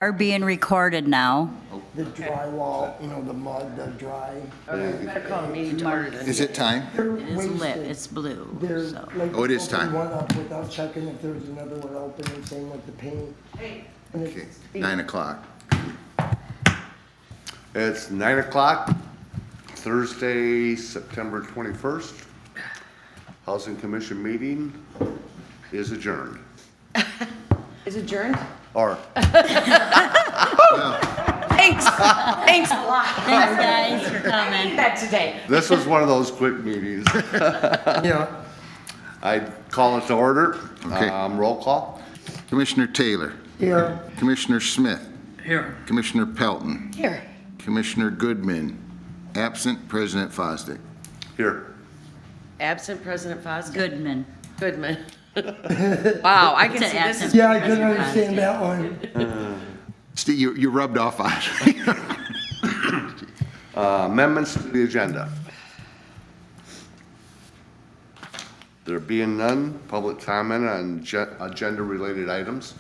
Are being recorded now. The drywall, the mud, the dry. Okay, we better call a meeting to order then. Is it time? They're It is lit, wasted. it's blue, They're so. like. Oh, it is opened time. one up without checking if there was another one open and same with the paint. And Okay, it's, 9 o'clock. It's 9 o'clock, Thursday, September 21st. Housing Commission meeting is adjourned. Is adjourned? Or, Thanks, thanks a lot. Thanks, guys, for coming. That today. this was one of those quick meetings. yeah, I'd call it to order. Okay. Roll call. Commissioner Taylor, here, Commissioner Smith, Here. Commissioner Pelton, Here. Commissioner Goodman, absent President Fosdick. Here. Absent President Fosdick. Goodman. Goodman. Wow, I can It's see an this is. absent yeah, I couldn't President understand Fosdick. that one. Steve, you rubbed off on it. Amendments to the agenda. There being none, public comment on agenda-related items.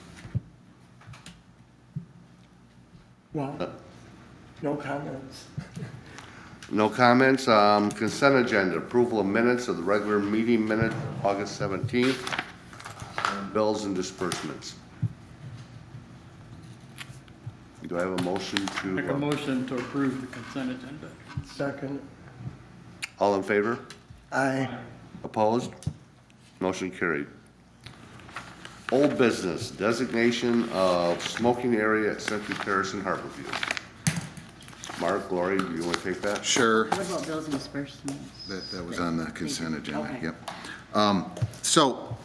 Well, no comments. No comments. Consent agenda, approval of minutes of the regular meeting minute, August 17th. Bills and disbursements. Do I have a motion to? Make a motion to approve the consent agenda. Second, All in favor? aye. Opposed? Motion carried. Old business, designation of smoking area at Century Terrace in Harborview. Mark, Lori, do you want to take that? Sure. What about bills and disbursements? That was on the consent agenda, Okay. yep. So,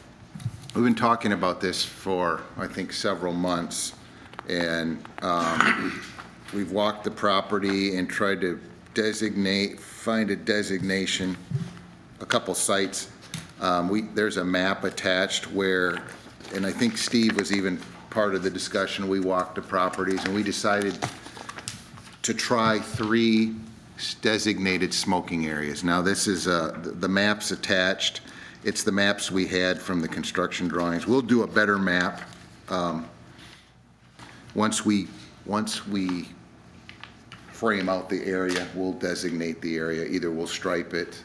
we've been talking about this for, I think, several months, and we've walked the property and tried to find a designation, a couple sites. There's a map attached where, and I think Steve was even part of the discussion, we walked the properties, and we decided to try 3 designated smoking areas. Now, this is, the map's attached. It's the maps we had from the construction drawings. We'll do a better map. Once we frame out the area, we'll designate the area. Either we'll stripe it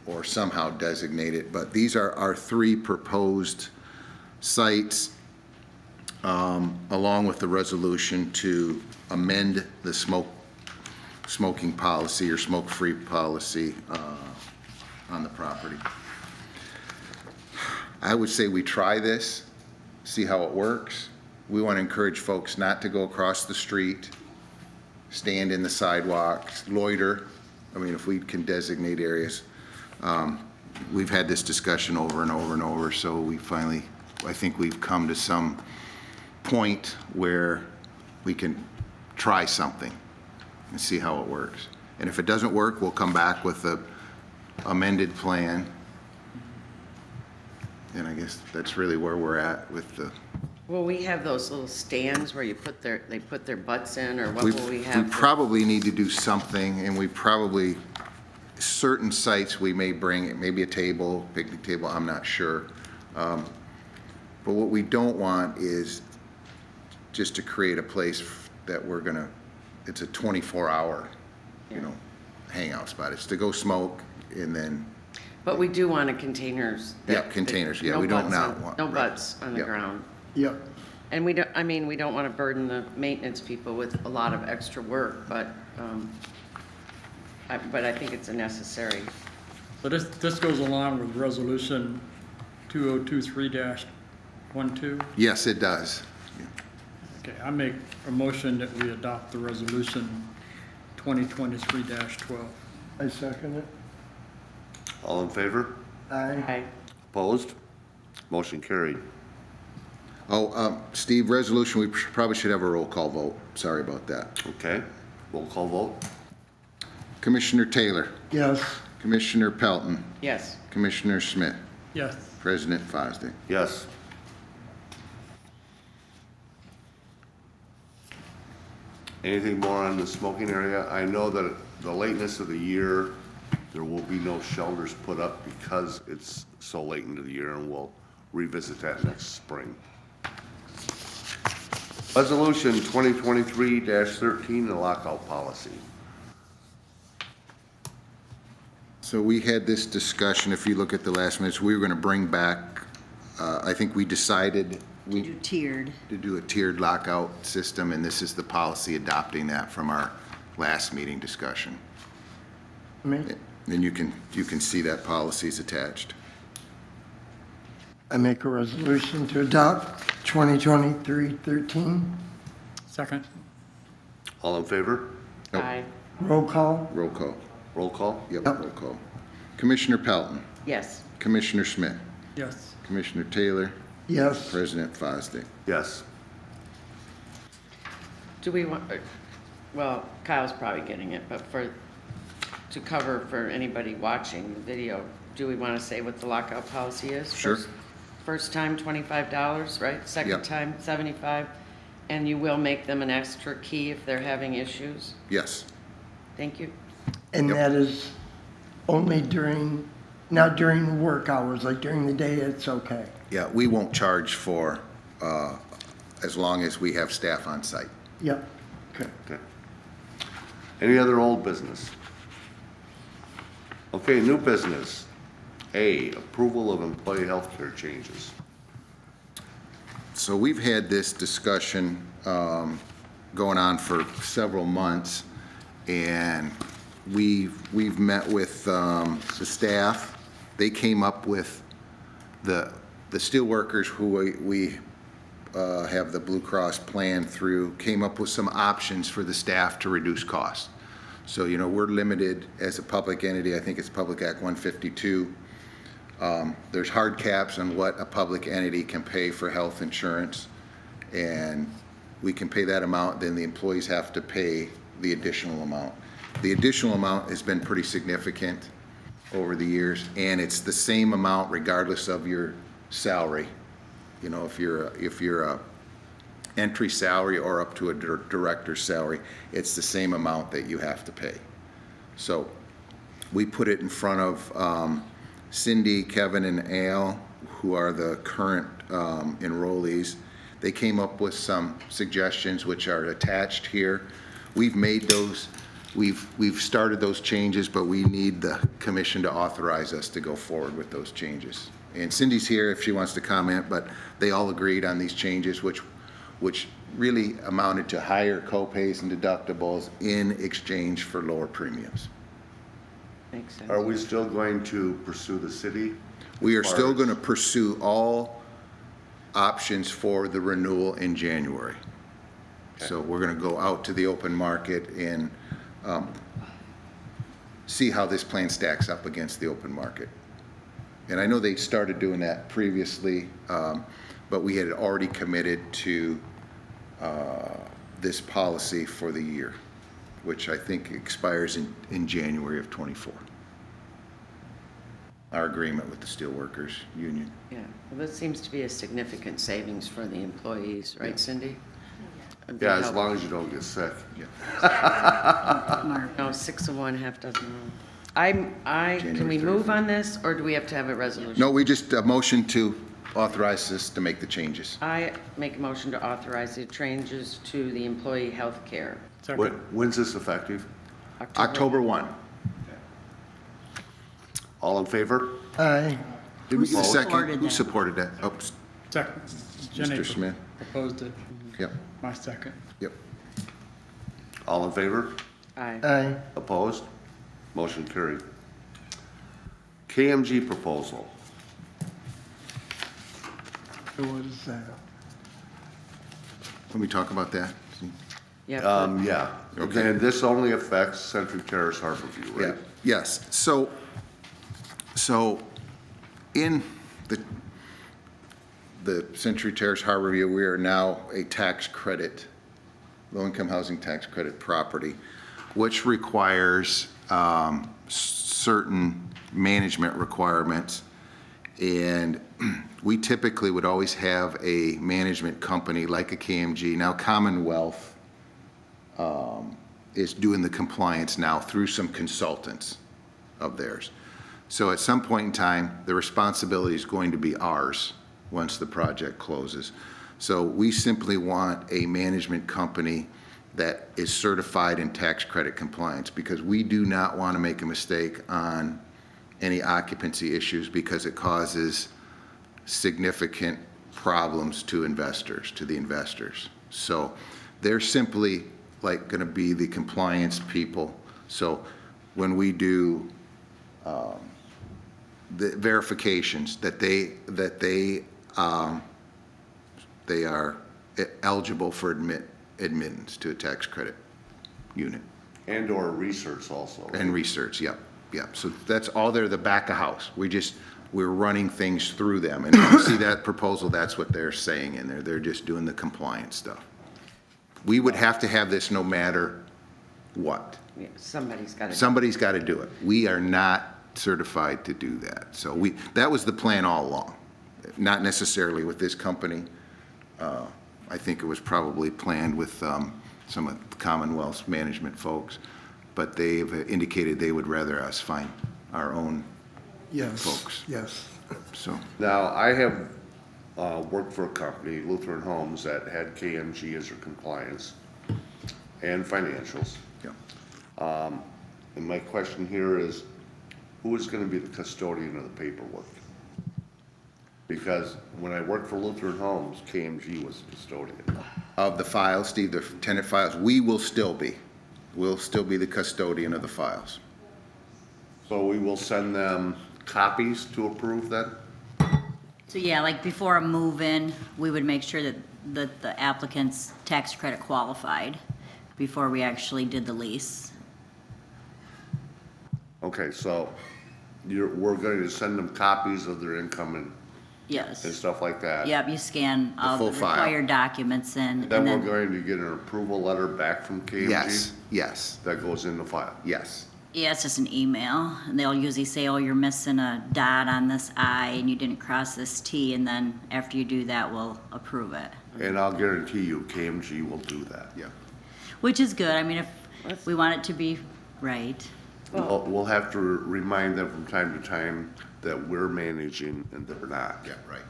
or somehow designate it. But these are our 3 proposed sites, along with the resolution to amend the smoking policy or smoke-free policy on the property. I would say we try this, see how it works. We want to encourage folks not to go across the street, stand in the sidewalks, loiter. I mean, if we can designate areas. We've had this discussion over and over and over, so we finally, I think we've come to some point where we can try something and see how it works. And if it doesn't work, we'll come back with a amended plan. And I guess that's really where we're at with the. Will we have those little stands where they put their butts in, or what will we We have? probably need to do something, and we probably, certain sites we may bring, maybe a table, picnic table, I'm not sure. But what we don't want is just to create a place that we're gonna, it's a 24-hour, hangout spot. It's to go smoke and then, But we do want containers. yeah, containers, yeah, we don't not want. No right. butts on the Yep. ground. Yep. And we don't want to burden the maintenance people with a lot of extra work, but I think it's a necessary. So this goes along with resolution 2023-12. Yes, it does. Okay, I make a motion that we adopt the resolution 2023-12. I second it. All in favor? Aye. Opposed? Motion carried. Oh, Steve, resolution, we probably should have a roll call vote. Sorry about that. Okay. Roll call vote. Commissioner Taylor, Yes. Commissioner Pelton, Yes. Commissioner Smith, Yes. President Fosdick. Yes. Anything more on the smoking area? I know that the lateness of the year, there will be no shelters put up because it's so late into the year, and we'll revisit that next spring. Resolution 2023-13, the lockout policy. So we had this discussion, if you look at the last minutes, we were going to bring back, I think we decided Do tiered. to do a tiered lockout system, and this is the policy adopting that from our last meeting discussion. Make- And you can see that policy is attached. I make a resolution to adopt 2023-13. Second. All in favor? Nope. Aye. Roll call. Roll call. Roll call? Yep, Yep. roll call. Commissioner Pelton, Yes. Commissioner Smith, Yes. Commissioner Taylor, Yes. President Fosdick. Yes. Do we want, well, Kyle's probably getting it, but to cover for anybody watching the video, do we want to say what the lockout policy is? Sure. First time, $25, right? Second Yep. time, 75? And you will make them an extra key if they're having issues? Yes, Thank you. And Yep. that is only not during work hours, like during the day, it's okay. yeah, we won't charge for, as long as we have staff on site. Yep, okay. Okay. Any other old business? Okay, new business. A, approval of employee healthcare changes. So we've had this discussion going on for several months, and we've met with the staff. They came up with, the steelworkers who we have the Blue Cross plan through, came up with some options for the staff to reduce costs. So, we're limited as a public entity, I think it's Public Act 152. There's hard caps on what a public entity can pay for health insurance, and we can pay that amount, then the employees have to pay the additional amount. The additional amount has been pretty significant over the years, and it's the same amount regardless of your salary. If you're a entry salary or up to a director's salary, it's the same amount that you have to pay. So we put it in front of Cindy, Kevin, and Al, who are the current enrollees. They came up with some suggestions which are attached here. We've made those, we've started those changes, but we need the commission to authorize us to go forward with those changes. And Cindy's here if she wants to comment, but they all agreed on these changes, which really amounted to higher co-pays and deductibles in exchange for lower premiums. Makes sense. Are we still going to pursue the city? We are as far still as- going to pursue all options for the renewal in January. So we're going to go out to the open market and see how this plan stacks up against the open market. And I know they started doing that previously, but we had already committed to this policy for the year, which I think expires in January of '24. Our agreement with the Steelworkers Union. Yeah, well, this seems to be a significant savings for the employees, right, Cindy? A big Yeah, as help. long as you don't get sick. Mark. No, 6 of one, half dozen of one. Can we January move on this, or do we have to have a resolution? No, we just, a motion to authorize us to make the changes. I make a motion to authorize the changes to the employee health care. When- Second. When's this effective? October 1. All in favor? Aye. Did we get a Who second? supported Who that? supported that? Oh, Second. Jenny Mr. Smith. proposed it. Yep, My second. yep. All in favor? Aye. Aye. Opposed? Motion carried. KMG proposal. So what is that? Let me talk about that. Yeah, Yeah. Okay. And this only affects Century Terrace Harborview, Yeah, right? yes. So in the Century Terrace Harborview, we are now a tax credit, low-income housing tax credit property, which requires certain management requirements. And we typically would always have a management company like a KMG. Now Commonwealth is doing the compliance now through some consultants of theirs. So at some point in time, the responsibility is going to be ours once the project closes. So we simply want a management company that is certified in tax credit compliance, because we do not want to make a mistake on any occupancy issues, because it causes significant problems to investors, to the investors. So they're simply like going to be the compliance people. So when we do the verifications that they are eligible for admittance to a tax credit unit. And/or research also. And research, yep, yep. So that's all, they're the back of house. We're running things through them. And if you see that proposal, that's what they're saying in there. They're just doing the compliance stuff. We would have to have this no matter what. Yeah, somebody's got to. Somebody's got to do it. We are not certified to do that. So that was the plan all along. Not necessarily with this company. I think it was probably planned with some of the Commonwealth's management folks, but they've indicated they would rather us find our own Yes, folks. yes. So, Now, I have worked for a company, Lutheran Homes, that had KMG as their compliance and financials. yeah. And my question here is, who is going to be the custodian of the paperwork? Because when I worked for Lutheran Homes, KMG was the custodian. Of the files, Steve, the tenant files, we will still be. We'll still be the custodian of the files. So we will send them copies to approve then? So yeah, like before a move-in, we would make sure that the applicant's tax credit qualified before we actually did the lease. Okay, so we're going to send them copies of their income and Yes. stuff like that? Yep, you scan all full the file. required documents in, and Then we're then, going to get an approval letter back from KMG? Yes, yes, That goes in the file? yes. yeah, it's just an email, and they'll usually say, oh, you're missing a dot on this I, and you didn't cross this T, and then after you do that, we'll approve it. And I'll guarantee you, KMG will do that. Yeah. Which is good, I mean, if we want it to be right. We'll have to remind them from time to time that we're managing and they're not. Yeah, right.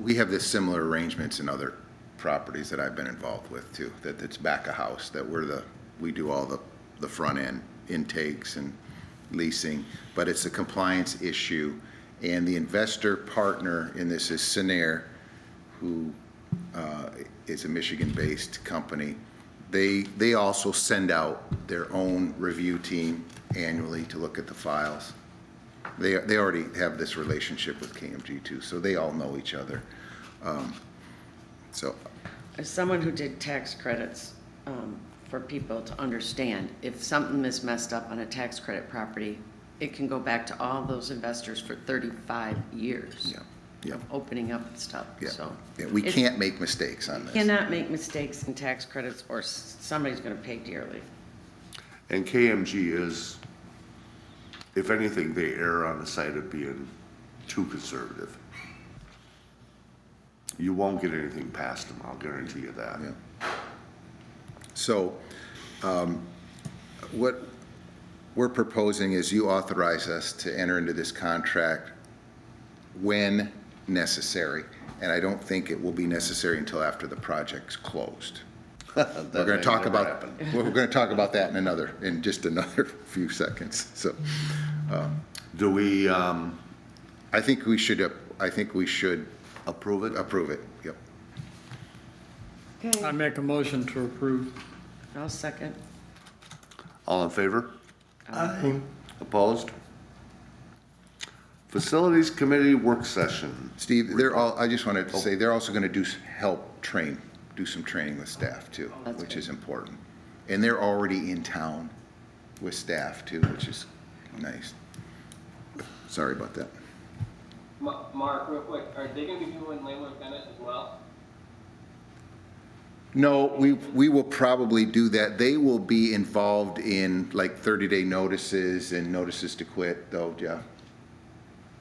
We have this similar arrangements in other properties that I've been involved with too, that it's back of house, that we do all the front end intakes and leasing, but it's a compliance issue. And the investor partner in this is Sinair, who is a Michigan-based company. They also send out their own review team annually to look at the files. They already have this relationship with KMG too, so they all know each other. So, As someone who did tax credits, for people to understand, if something is messed up on a tax credit property, it can go back to all those investors for 35 years. yeah, yeah, Of opening up stuff, yeah. so. Yeah, we it's- can't make mistakes on this. Cannot make mistakes in tax credits or somebody's gonna pay dearly. And KMG is, if anything, they err on the side of being too conservative. You won't get anything past them, I'll guarantee you that. Yeah. So, what we're proposing is you authorize us to enter into this contract when necessary, and I don't think it will be necessary until after the project's closed. We're going to talk about, we're going to talk about that in just another few seconds. So, Do we I think we should approve it? approve it, yep. I make a motion to approve. I'll second. All in favor? I, Opposed? Facilities Committee Work Session. Steve, I just wanted to say, they're also going to do some training with staff too, That's which good. is important. And they're already in town with staff too, which is nice. Sorry about that. Mark, real quick, are they gonna be doing landlord tenant as well? No, we will probably do that. They will be involved in like 30-day notices and notices to quit though, Jeff.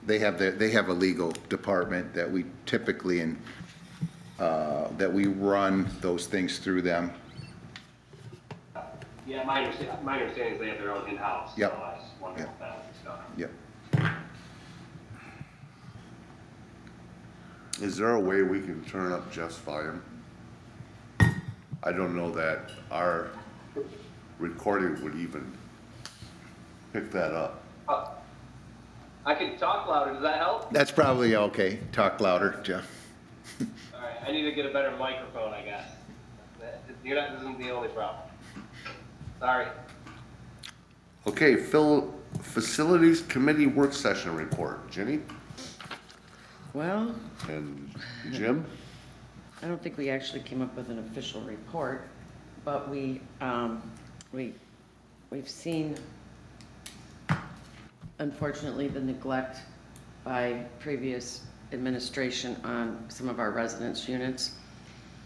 They have a legal department that we typically, that we run those things through them. Yeah, my understanding is they have their own in-house. Yep. So I just wondered Yep. if that was done. Yep. Is there a way we can turn up Jeff's volume? I don't know that our recording would even pick that up. I can talk louder, does that help? That's probably okay. Talk louder, Jeff. Alright, I need to get a better microphone, I guess. This isn't the only problem. Sorry. Okay, Facilities Committee Work Session Report. Jenny Well, and Jim? I don't think we actually came up with an official report, but we've seen, unfortunately, the neglect by previous administration on some of our residence units.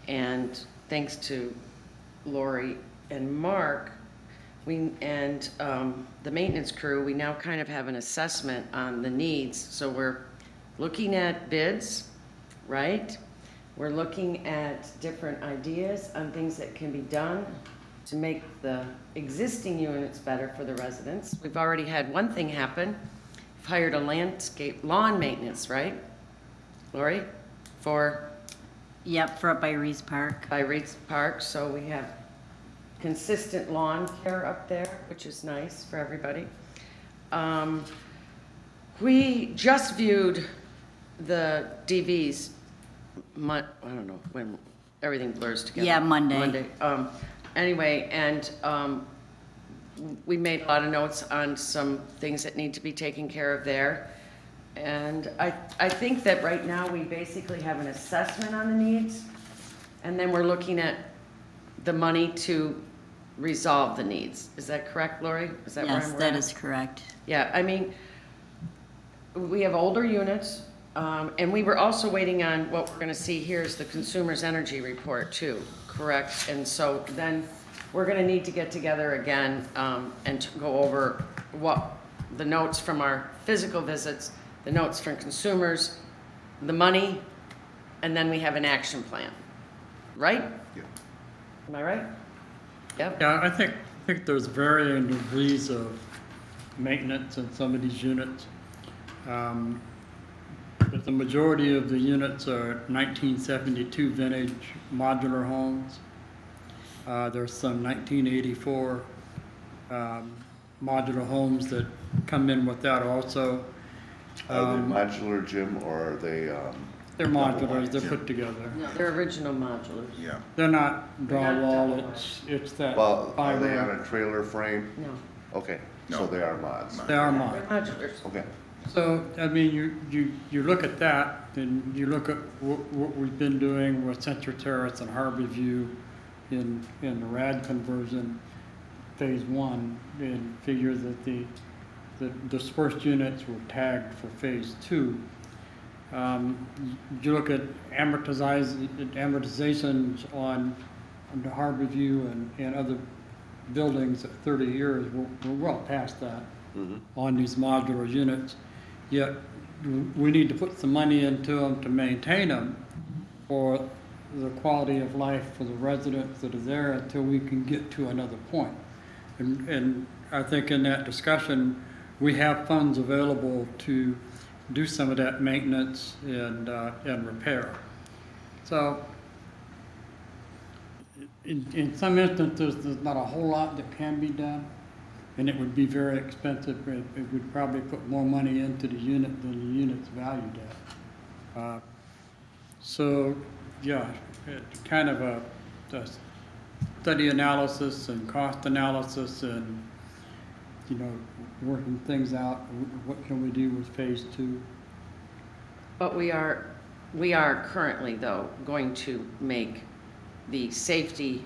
And thanks to Lori and Mark, the maintenance crew, we now kind of have an assessment on the needs. So we're looking at bids, right? We're looking at different ideas on things that can be done to make the existing units better for the residents. We've already had one thing happen. We've hired a lawn maintenance, right, Lori? Yep, for up by Reese Park. By Reed's Park, so we have consistent lawn care up there, which is nice for everybody. We just viewed the DVs, I don't know, when everything blurs together. Yeah, Monday. Anyway, and we made a lot of notes on some things that need to be taken care of there. And I think that right now we basically have an assessment on the needs, and then we're looking at the money to resolve the needs. Is that correct, Lori? Is that where Yes, I'm that at? is correct. Yeah, I mean, we have older units, and we were also waiting on what we're gonna see here is the consumer's energy report too, correct? And so then we're gonna need to get together again, and to go over what the notes from our physical visits, the notes from consumers, the money, and then we have an action plan, right? Yeah. Am I right? Yep. Yeah, I think there's varying degrees of maintenance in some of these units. But the majority of the units are 1972 vintage modular homes. There's some 1984 modular homes that come in with that also. Are they modular, Jim, or are they, They're modulars, they're put together. No, they're original modulars. Yeah. They're not drywall, it's that well, are they on fiber. a trailer frame? No, Okay, so No. they are mods. They are they're mod. modulars. Okay. So, I mean, you look at that, and you look at what we've been doing with Central Terrace and Harbor View in the RAD conversion, phase one, and figure that the dispersed units were tagged for phase two. You look at amortizations on the Harbor View and other buildings at 30 years, we're well past that on these modular units. Yet, we need to put some money into them to maintain them for the quality of life for the residents that are there until we can get to another point. And I think in that discussion, we have funds available to do some of that maintenance and repair. So, in some instances, there's not a whole lot that can be done, and it would be very expensive. It would probably put more money into the unit than the unit's valued at. So, yeah, it's kind of a study analysis and cost analysis and, you know, working things out. What can we do with phase two? But we are currently, though, going to make the safety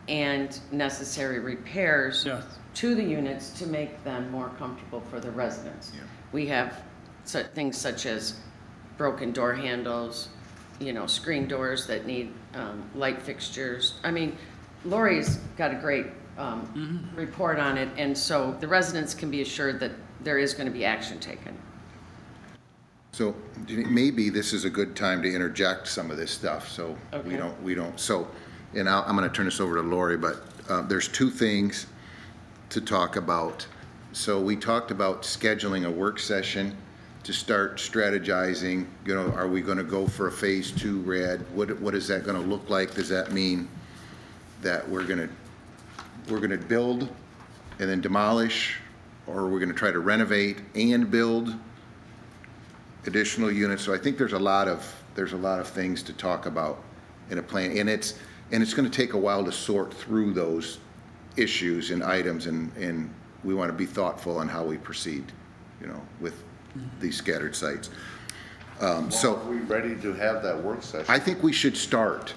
and necessary repairs Yes. to the units to make them more comfortable for the residents. Yeah. We have things such as broken door handles, you know, screen doors that need light fixtures. I mean, Lori's got a great report on it, and so the residents can be assured that there is going to be action taken. So maybe this is a good time to interject some of this stuff, so Okay. we don't, so, and I'm gonna turn this over to Lori, but there's two things to talk about. So we talked about scheduling a work session to start strategizing, you know, are we gonna go for a phase 2 red? What is that gonna look like? Does that mean that we're gonna build and then demolish? Or we're gonna try to renovate and build additional units? So I think there's a lot of things to talk about in a plan. And it's gonna take a while to sort through those issues and items, and we wanna be thoughtful on how we proceed, you know, with these scattered sites. So Are we ready to have that work session? I think we should start.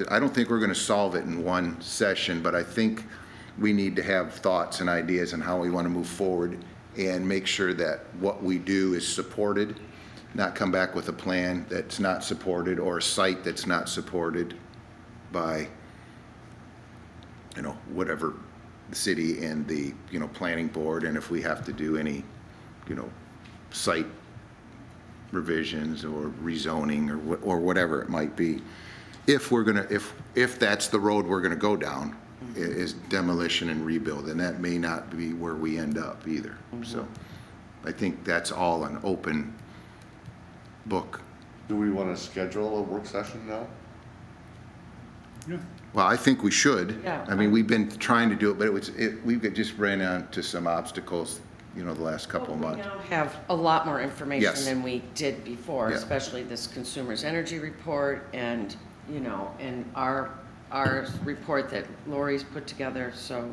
I don't think we're gonna solve it in one session, but I think we need to have thoughts and ideas on how we wanna move forward and make sure that what we do is supported, not come back with a plan that's not supported or a site that's not supported by, you know, whatever the city and the, you know, planning board, and if we have to do any, you know, site revisions or rezoning or whatever it might be. If we're gonna, if that's the road we're gonna go down, is demolition and rebuild, and that may not be where we end up either. So I think that's all an open book. Do we want to schedule a work session now? Yeah. Well, I think we should. Yeah. I mean, we've been trying to do it, but we've just ran into some obstacles, you know, the last couple of We months. now have a lot more information Yes. than we did before, Yeah. especially this Consumers Energy Report and, you know, and our report that Lori's put together. So,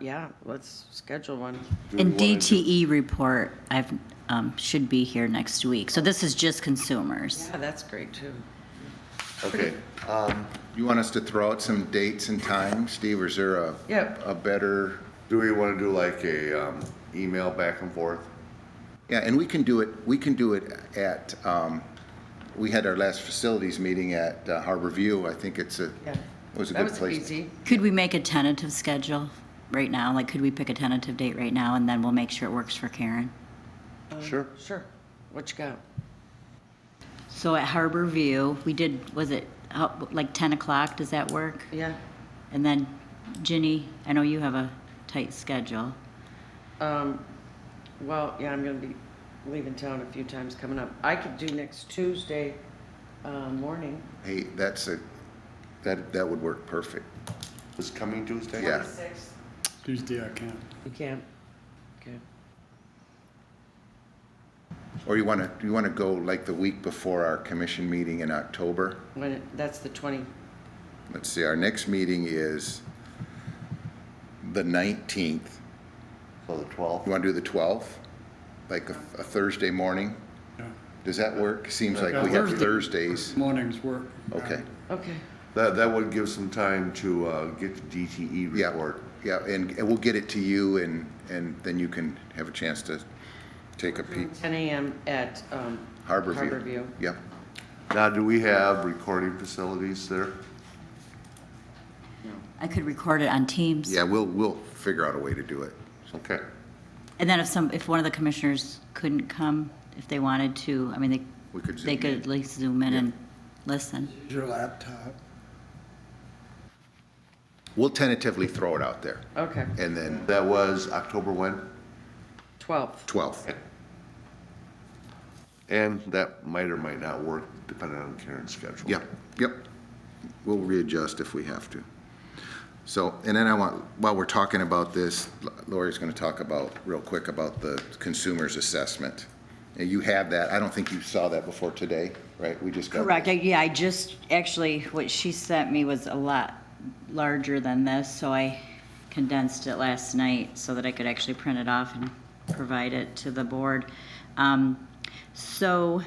yeah, let's schedule one. Do we And wanna do- DTE report, should be here next week. So this is just consumers. Yeah, that's great too. Okay, You want us to throw out some dates and times, Steve, or is there Yep. a better? do we want to do like a email back and forth? Yeah, and we can do it at, we had our last facilities meeting at Harbor View. I think it Yeah. was a That good was place. easy. Could we make a tentative schedule right now? Like, could we pick a tentative date right now, and then we'll make sure it works for Karen? Sure. Sure. What you got? So at Harbor View, we did, was it like 10 o'clock? Does that work? Yeah. And then Ginny, I know you have a tight schedule. Well, yeah, I'm gonna be leaving town a few times coming up. I could do next Tuesday, morning. Hey, that would work perfect. This coming Tuesday? Yeah. 26th. Tuesday I can't. You can't? Okay. Or you want to go like the week before our commission meeting in October? That's the 20, Let's see, our next meeting is the 19th. So the 12th? You want to do the 12th? Like a Thursday morning? Yeah. Does that work? Seems like Yeah, we have Thursday. Thursdays. Mornings work. Okay. okay. That would give some time to get the DTE Yeah, report. yeah, and we'll get it to you, and then you can have a chance to take a peek. 10 a.m. at Harbor View. Harbor View. Yep. Now, do we have recording facilities there? I could record it on Teams. Yeah, we'll figure out a way to do it. Okay. And then if one of the commissioners couldn't come, if they wanted to, I mean, We could zoom they could in. at least zoom in and listen. Use your laptop. We'll tentatively throw it out there, Okay. and then That was October when? 12th. 12th. And that might or might not work depending on Karen's schedule. Yep. We'll readjust if we have to. So, and then while we're talking about this, Lori's going to talk about, real quick, about the consumer's assessment. And you have that, I don't think you saw that before today, right? We just got. Correct, yeah, I just, actually, what she sent me was a lot larger than this, so I condensed it last night so that I could actually print it off and provide it to the board. So,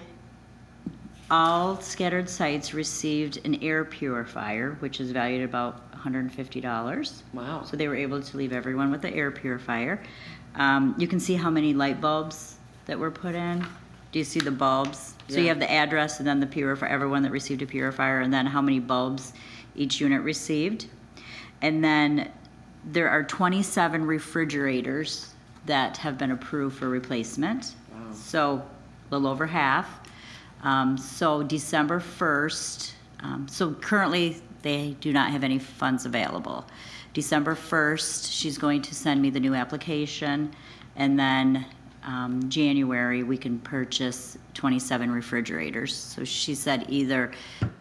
all scattered sites received an air purifier, which is valued at about $150. Wow. So they were able to leave everyone with the air purifier. You can see how many light bulbs that were put in. Do you see the bulbs? So you Yeah. have the address and then the purifier, everyone that received a purifier, and then how many bulbs each unit received. And then there are 27 refrigerators that have been approved for replacement. Wow. So a little over half. So December 1st, so currently they do not have any funds available. December 1st, she's going to send me the new application, and then January, we can purchase 27 refrigerators. So she said either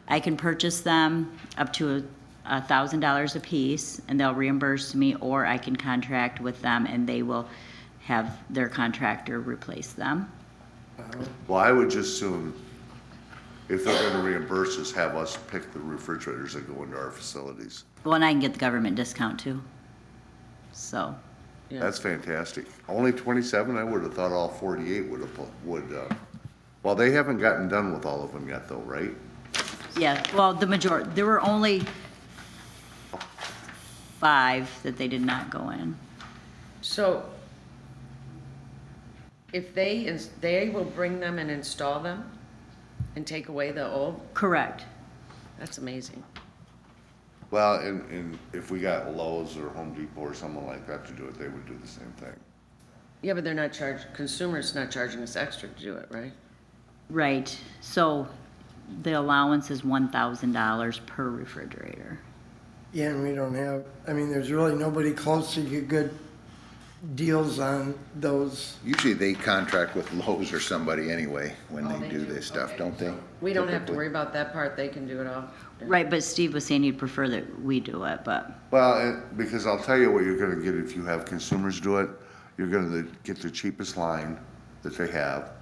I can purchase them up to $1,000 a piece and they'll reimburse me, or I can contract with them and they will have their contractor replace them. Well, I would just soon, if they're gonna reimburse us, have us pick the refrigerators that go into our facilities. Well, and I can get the government discount too. So, Yeah. That's fantastic. Only 27? I would have thought all 48 well, they haven't gotten done with all of them yet though, right? yeah, well, there were only 5 that they did not go in. So if they will bring them and install them and take away the old, Correct. that's amazing. Well, and if we got Lowe's or Home Depot or someone like that to do it, they would do the same thing. Yeah, but they're not consumers not charging us extra to do it, right? Right, so the allowance is $1,000 per refrigerator. Yeah, and we don't have, I mean, there's really nobody close to get good deals on those. Usually they contract with Lowe's or somebody anyway when Oh, they do this stuff, Okay. don't they? We don't have to Typically. worry about that part, they can do it all. Right, but Steve was saying he'd prefer that we do it, but, Well, because I'll tell you what you're gonna get if you have consumers do it. You're gonna get the cheapest line that they have.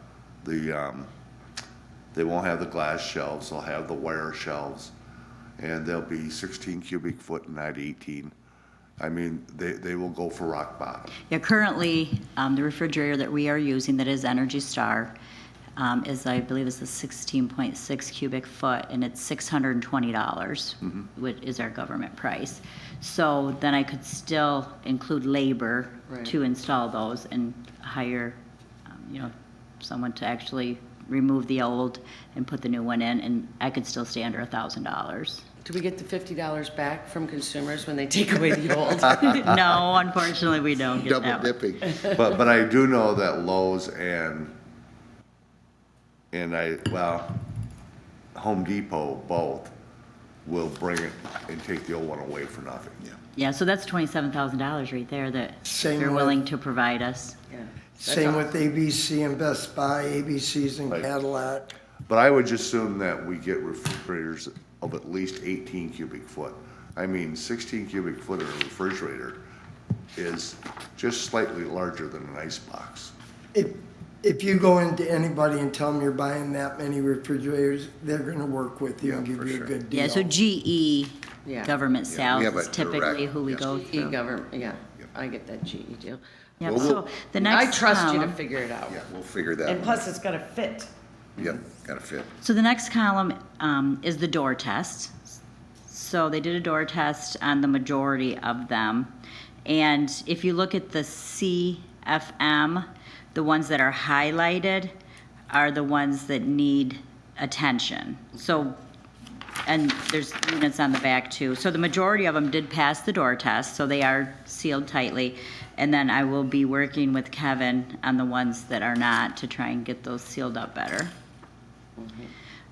They won't have the glass shelves, they'll have the wire shelves. And they'll be 16 cubic foot and not 18. I mean, they will go for rock bottom. yeah, currently, the refrigerator that we are using that is Energy Star is, I believe, is the 16.6 cubic foot, and it's $620, which is our government price. So then I could still include labor Right. to install those and hire, someone to actually remove the old and put the new one in, and I could still stay under $1,000. Do we get the $50 back from consumers when they take away the old? No, unfortunately, we don't get Double that. dipping. But I do know that Lowe's and Home Depot both will bring it and take the old one away for nothing. Yeah. Yeah, so that's $27,000 right there that Same they're with- willing to provide us. Yeah. Same with ABC and Best Buy, ABC's and Right. Cadillac. But I would just assume that we get refrigerators of at least 18 cubic foot. I mean, 16 cubic foot of a refrigerator is just slightly larger than an ice box. If you go into anybody and tell them you're buying that many refrigerators, they're gonna work with you and Yeah, give for you a sure. good deal. Yeah, so GE, Yeah. government Yeah, we sales have a is typically direct- who we yes. go GE through. government, yeah, I get that GE deal. Yep, Well, so the I next trust you to column, figure it out. Yeah, we'll figure that And one. plus, it's gotta fit. Yep, gotta fit. so the next column is the door test. So they did a door test on the majority of them. And if you look at the CFM, the ones that are highlighted are the ones that need attention. So, and there's units on the back too. So the majority of them did pass the door test, so they are sealed tightly. And then I will be working with Kevin on the ones that are not to try and get those sealed up better. Is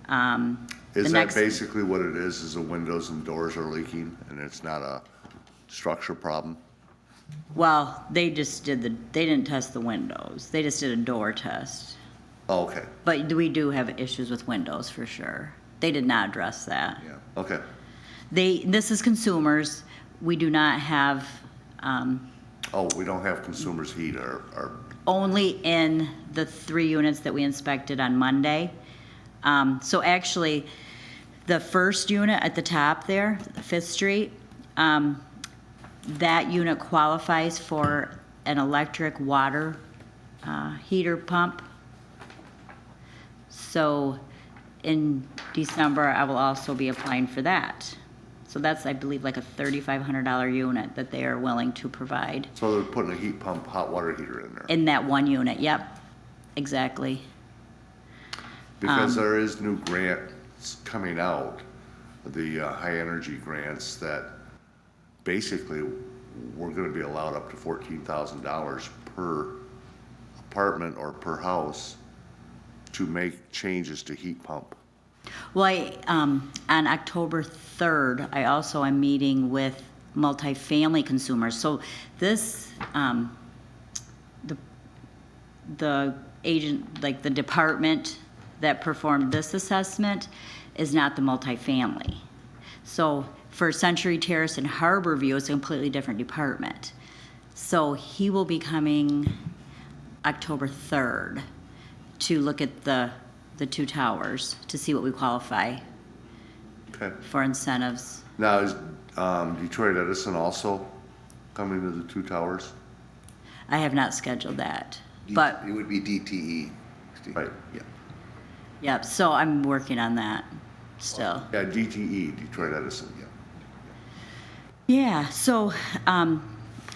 The that next- basically what it is the windows and doors are leaking and it's not a structure problem? Well, they didn't test the windows. They just did a door test. Oh, okay, But we do have issues with windows for sure. They did not address that. Yeah. okay. This is consumers. We do not have, Oh, we don't have consumers heat or, only in the 3 units that we inspected on Monday. So actually, the first unit at the top there, 5th Street, that unit qualifies for an electric water heater pump. So in December, I will also be applying for that. So that's, I believe, like a $3,500 unit that they are willing to provide. so they're putting a heat pump, hot water heater in there. In that one unit, yep, exactly. Because there is new grants coming out, the high energy grants that basically we're gonna be allowed up to $14,000 per apartment or per house to make changes to heat pump. Well, on October 3rd, I also am meeting with multifamily consumers. So this, the agent, like the department that performed this assessment is not the multifamily. So for Century Terrace and Harborview, it's a completely different department. So he will be coming October 3rd to look at the two towers to see what we qualify Okay. for incentives. Now, is Detroit Edison also coming to the two towers? I have not scheduled that, but, It would be DTE. Steve. Right. Yeah. yep, so I'm working on that still. Yeah, DTE, Detroit Edison. Yeah, so,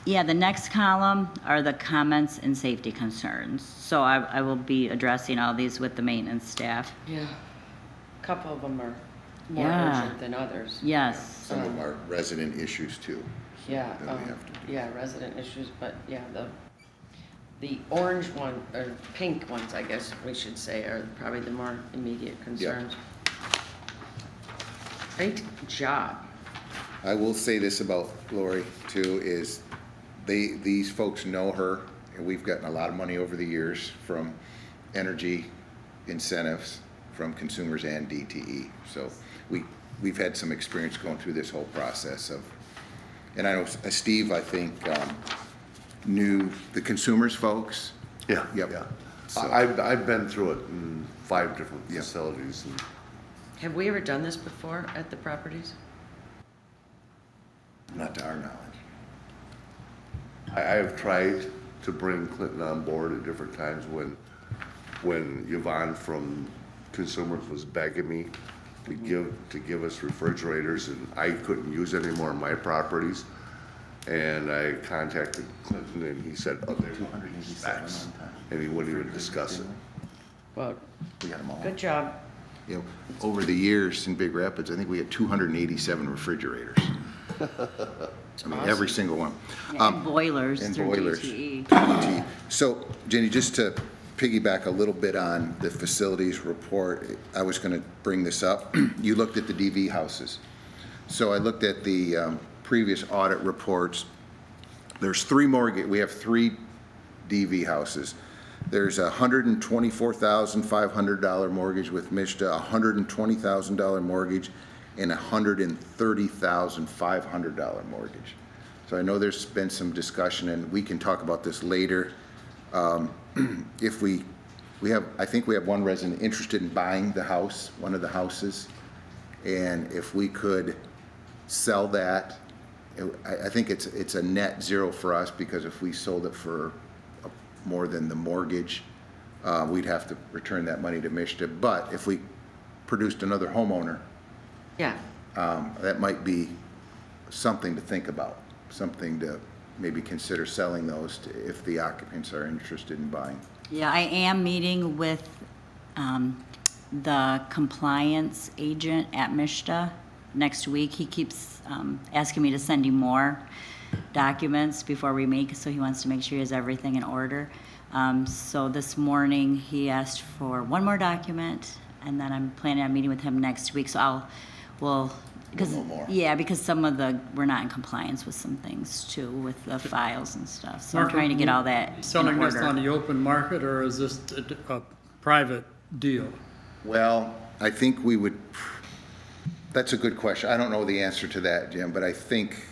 yeah, the next column are the comments and safety concerns. So I will be addressing all these with the maintenance staff. Yeah. A couple of them are more Yeah. urgent than others. Yes, Some of them are resident issues too. Yeah, That we have to do. yeah, resident issues, but yeah, the orange one, or pink ones, I guess we should say, are probably the more immediate concerns. Great job. I will say this about Lori too, is these folks know her, and we've gotten a lot of money over the years from energy incentives from consumers and DTE. So we've had some experience going through this whole process of, and I know Steve, I think, knew the consumers folks. Yeah. Yep. Yeah. So- I've been through it in 5 different Yep. facilities. And Have we ever done this before at the properties? Not to our knowledge. I have tried to bring Clinton on board at different times when Yvonne from Consumers was begging me to give us refrigerators, and I couldn't use any more of my properties. And I contacted Clinton, and he said, oh, they're 287 specs, and he wouldn't even discuss it. Well, We got them all. good job. You know, over the years in Big Rapids, I think we had 287 refrigerators. I mean, every single one. and boilers And through boilers. DTE. So, Jenny, just to piggyback a little bit on the facilities report, I was going to bring this up. You looked at the DV houses. So I looked at the previous audit reports. There's we have 3 DV houses. There's a $124,500 mortgage with Mishta, a $120,000 mortgage, and a $130,500 mortgage. So I know there's been some discussion, and we can talk about this later. If we have, I think we have one resident interested in buying the house, one of the houses, and if we could sell that, I think it's a net zero for us, because if we sold it for more than the mortgage, we'd have to return that money to Mishta. But if we produced another homeowner, Yeah, that might be something to think about, something to maybe consider selling those if the occupants are interested in buying. Yeah, I am meeting with the compliance agent at Mishta next week. He keeps asking me to send him more documents before we make, so he wants to make sure he has everything in order. So this morning, he asked for one more document, and then I'm planning on meeting with him next week, so because, know more. yeah, because we're not in compliance with some things too, with the files and stuff, so I'm Mark, trying to get are all we that in Selling this on order. the open market, or is this a private deal? Well, I think we would, that's a good question. I don't know the answer to that, Jim, but I think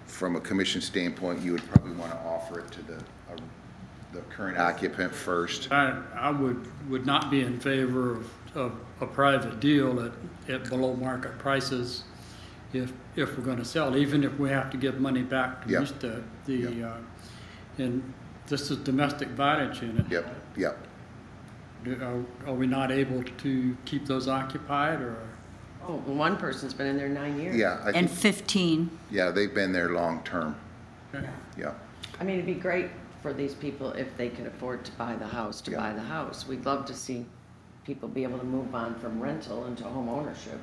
from a commission standpoint, you would probably want to offer it to the current occupant first. I would not be in favor of a private deal at below market prices if we're going to sell, even if we have to give money back to Yep. Mr. And this is domestic violence unit. Yep. Are we not able to keep those occupied, or? oh, one person's been in there 9 years. Yeah, I And think, 15, yeah, they've been there long-term. Okay. Yeah. I mean, it'd be great for these people if they could afford to buy the house, to Yeah. buy the house. We'd love to see people be able to move on from rental into home ownership.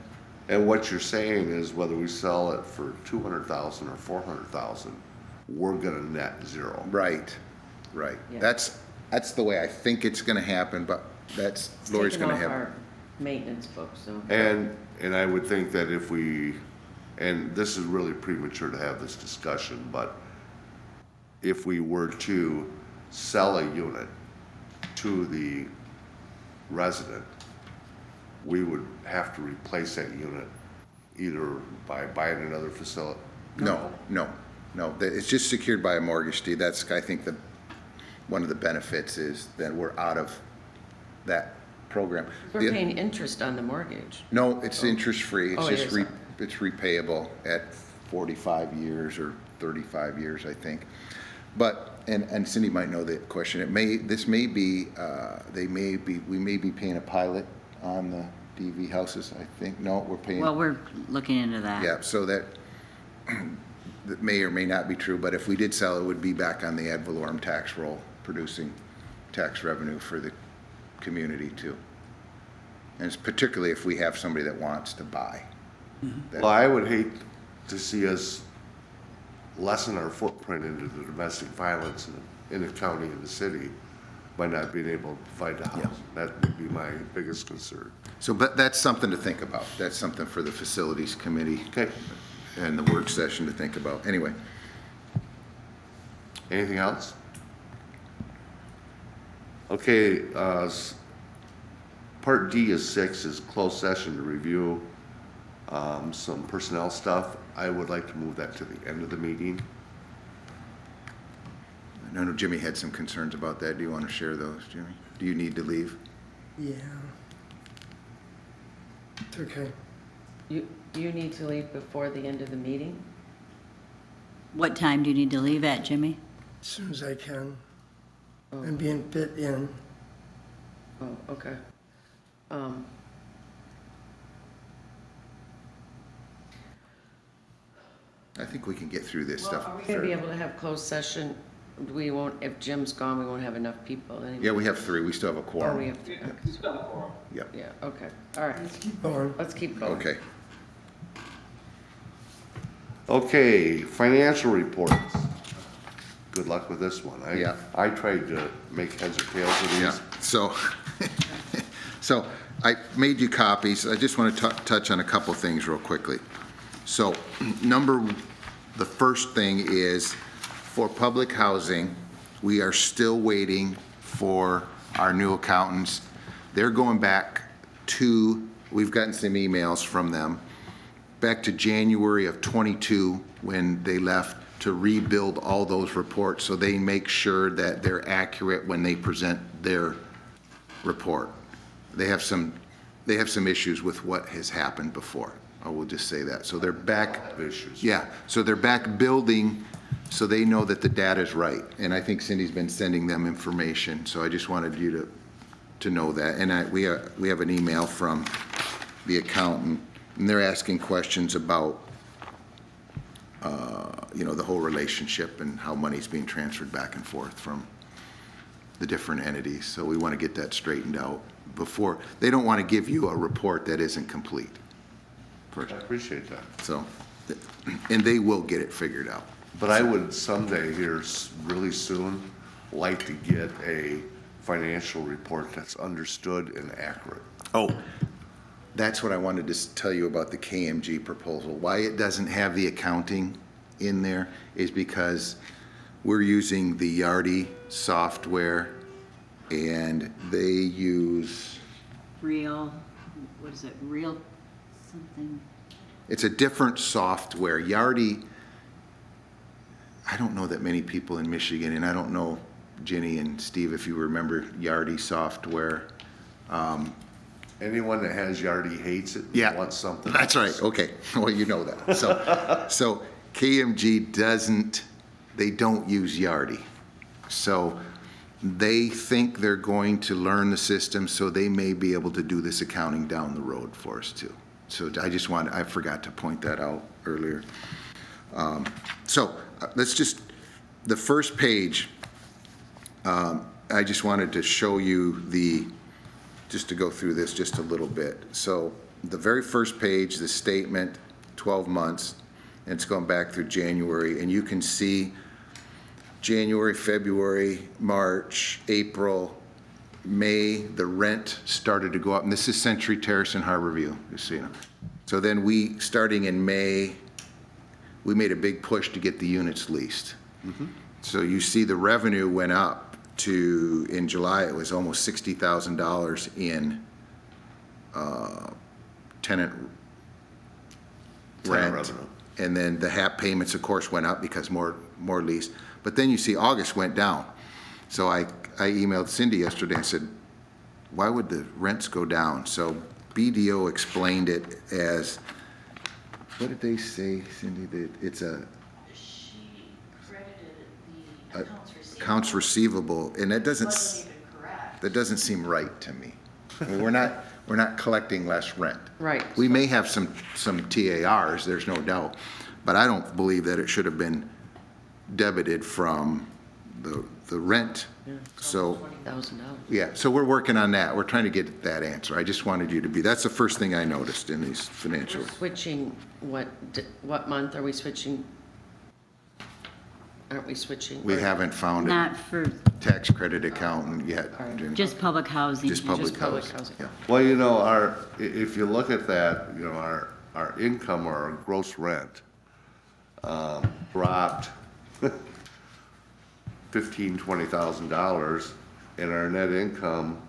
And what you're saying is whether we sell it for 200,000 or 400,000, we're gonna net zero. Right. Yeah. That's the way I think it's going to happen, but It's Lori's taken going to off have. our maintenance books, so. And I would think that if we, and this is really premature to have this discussion, but if we were to sell a unit to the resident, we would have to replace that unit either by buying another facility. No. It's just secured by a mortgage deed. That's, I think, one of the benefits is that we're out of that program. We're paying interest on the mortgage. No, it's interest-free. It's Oh, it just, is, okay. it's repayable at 45 years or 35 years, I think. But, and Cindy might know the question, we may be paying a pilot on the DV houses, I think. No, we're paying. Well, we're looking into that. Yeah, so that may or may not be true, but if we did sell, it would be back on the ad valorem tax roll, producing tax revenue for the community too. And it's particularly if we have somebody that wants to buy. Well, I would hate to see us lessen our footprint into the domestic violence in the county and the city by not being able to provide the house. That would be my biggest concern. So, but that's something to think about. That's something for the facilities committee Okay, and the work session to think about. Anyway, anything else? Okay, Part D is 6 is closed session to review some personnel stuff. I would like to move that to the end of the meeting. I know Jimmy had some concerns about that. Do you want to share those, Jimmy? Do you need to leave? Yeah. It's okay. You need to leave before the end of the meeting? What time do you need to leave at, Jimmy? As soon as I can. Oh. I'm being fit in. Oh, okay. I think we can get through this stuff. Are we gonna be able to have closed session? We won't, if Jim's gone, we won't have enough people anyway. Yeah, we have 3. We still have a Oh, quorum. we have three. Okay. Still a quorum. Yep. Yeah, okay, all right, Go on. let's keep going. Okay. Okay, financial reports. Good luck with this one. Yeah. I tried to make heads or tails of Yeah, these. so I made you copies. I just want to touch on a couple things real quickly. So the first thing is for public housing, we are still waiting for our new accountants. They're going back we've gotten some emails from them, back to January of '22 when they left to rebuild all those reports so they make sure that they're accurate when they present their report. They have some issues with what has happened before. I will just say that. So they're back. Issues. Yeah, so they're back building so they know that the data's right. And I think Cindy's been sending them information, so I just wanted you to know that. And we have an email from the accountant, and they're asking questions about the whole relationship and how money's being transferred back and forth from the different entities. So we want to get that straightened out before, they don't want to give you a report that isn't complete. I appreciate that. So, and they will get it figured out. But I would someday here really soon like to get a financial report that's understood and accurate. Oh, that's what I wanted to tell you about the KMG proposal. Why it doesn't have the accounting in there is because we're using the Yardi software and they use, Real something? it's a different software. Yardi, I don't know that many people in Michigan, and I don't know, Ginny and Steve, if you remember Yardi software. Anyone that has Yardi hates it. Yeah. Wants something. That's right, okay, well, you know that. So KMG they don't use Yardi. So they think they're going to learn the system, so they may be able to do this accounting down the road for us too. So I forgot to point that out earlier. Let's just, the first page, I just wanted to show you just to go through this just a little bit. So the very first page, the statement, 12 months, and it's going back through January, and you can see January, February, March, April, May, the rent started to go up, and this is Century Terrace in Harborview, just so you know. So then starting in May, we made a big push to get the units leased. So you see the revenue went up to, in July, it was almost $60,000 in tenant Tenant rent. revenue. And then the HAP payments, of course, went up because more lease. But then you see August went down. So I emailed Cindy yesterday and said, why would the rents go down? So BDO explained it as, what did they say, Cindy, that it's a She credited the accounts receivable, and that doesn't, wasn't even correct. that doesn't seem right to me. I mean, we're not collecting less rent. Right. We may have some TARs, there's no doubt, but I don't believe that it should have been debited from the rent. So, $20,000. yeah, so we're working on that. We're trying to get that answer. I just wanted you to be, that's the first thing I noticed in these financials. Switching, what month are we switching? Aren't we switching? We haven't found a Not for, tax credit accountant yet. Jenny. just public housing. Just public Just public housing. housing. Yeah. Well, you know, if you look at that, you know, our income or our gross rent dropped $20,000, and our net income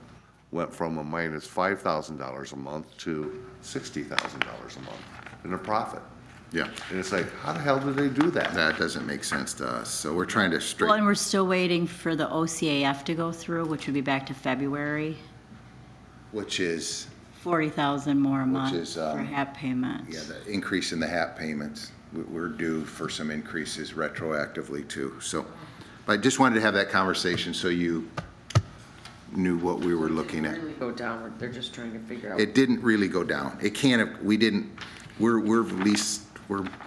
went from a minus $5,000 a month to $60,000 a month in a profit. Yeah, And it's like, how the hell did they do that? that doesn't make sense to us. So we're trying to Well, and straighten. we're still waiting for the OCAF to go through, which would be back to February. Which is, 40,000 more a month is, for HAP payments. yeah, the increase in the HAP payments. We're due for some increases retroactively too. So, but I just wanted to have that conversation so you knew what we were looking at. Really go downward, they're just trying to figure out. It didn't really go down. It can't have, we didn't, we're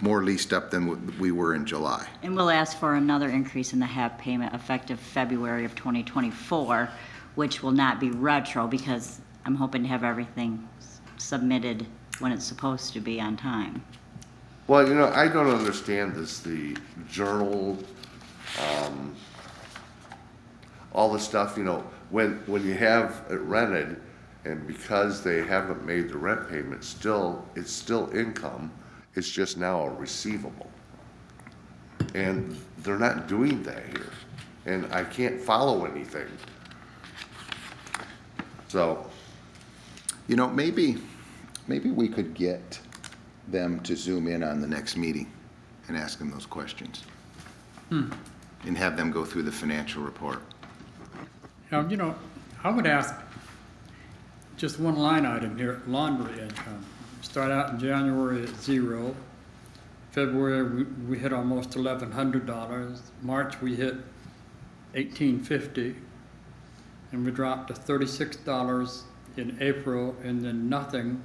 more leased up than we were in July. And we'll ask for another increase in the HAP payment effective February of 2024, which will not be retro because I'm hoping to have everything submitted when it's supposed to be on time. Well, you know, I don't understand this, the journal, all the stuff, you know, when you have it rented, and because they haven't made the rent payment, it's still income, it's just now a receivable. And they're not doing that here, and I can't follow anything. So, You know, maybe we could get them to zoom in on the next meeting and ask them those questions. And have them go through the financial report. Now, you know, I would ask just one line item here, laundry income. Start out in January at 0. February, we hit almost $1,100. March, we hit $1,850. And we dropped to $36 in April, and then nothing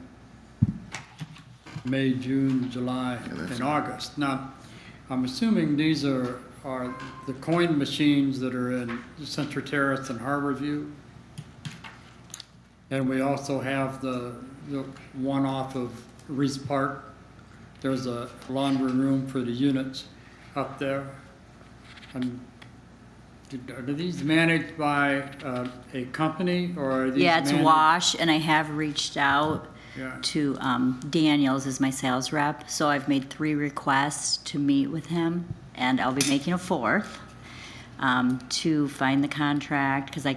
May, June, July, and August. Now, I'm assuming these are the coin machines that are in Central Terrace and Harborview. And we also have the one off of Reese Park. There's a laundry room for the units up there. And are these managed by a company, or are these Yeah, it's managed? Wash, and I have reached out Yeah. to Daniels as my sales rep. So I've made 3 requests to meet with him, and I'll be making a 4th to find the contract, because I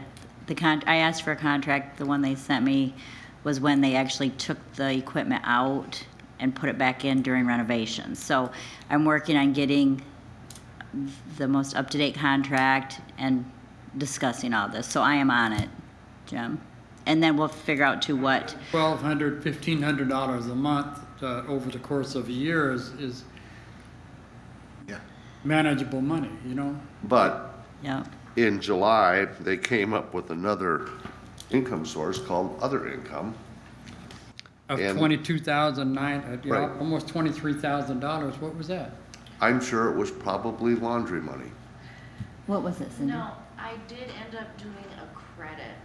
asked for a contract. The one they sent me was when they actually took the equipment out and put it back in during renovations. So I'm working on getting the most up-to-date contract and discussing all this. So I am on it, Jim. And then we'll figure out to what, $1,200, $1,500 a month over the course of a year is Yeah. manageable money, you know? but yeah. in July, they came up with another income source called other income. Of And- $22,900, Right. almost $23,000. What was that? I'm sure it was probably laundry money. What was it, Cindy? No, I did end up doing a credit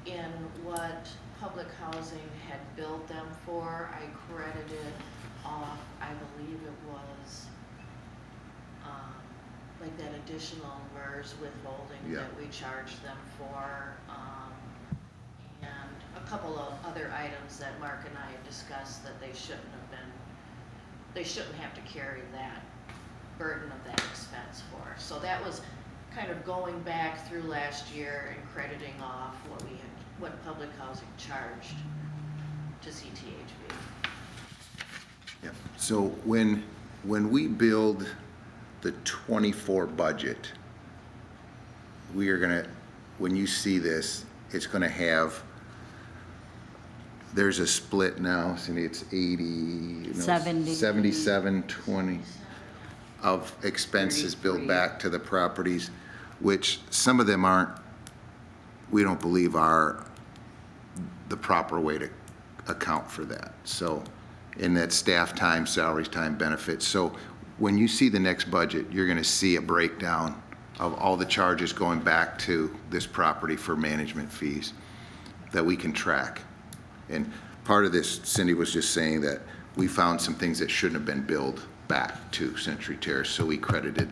in what public housing had billed them for. I credited off, I believe it was, like that additional MERS withholding Yeah. that we charged them for, and a couple of other items that Mark and I had discussed that they shouldn't have to carry that burden of that expense for. So that was kind of going back through last year and crediting off what public housing charged to CTHV. Yeah. So when we build the '24 budget, we are gonna, when you see this, it's gonna have, there's a split now, Cindy, it's 80, 70. 77, 20 of expenses billed 33. back to the properties, which some of them aren't, we don't believe are the proper way to account for that. So, in that staff time, salaries, time, benefits. So when you see the next budget, you're gonna see a breakdown of all the charges going back to this property for management fees that we can track. And part of this, Cindy was just saying that we found some things that shouldn't have been billed back to Century Terrace, so we credited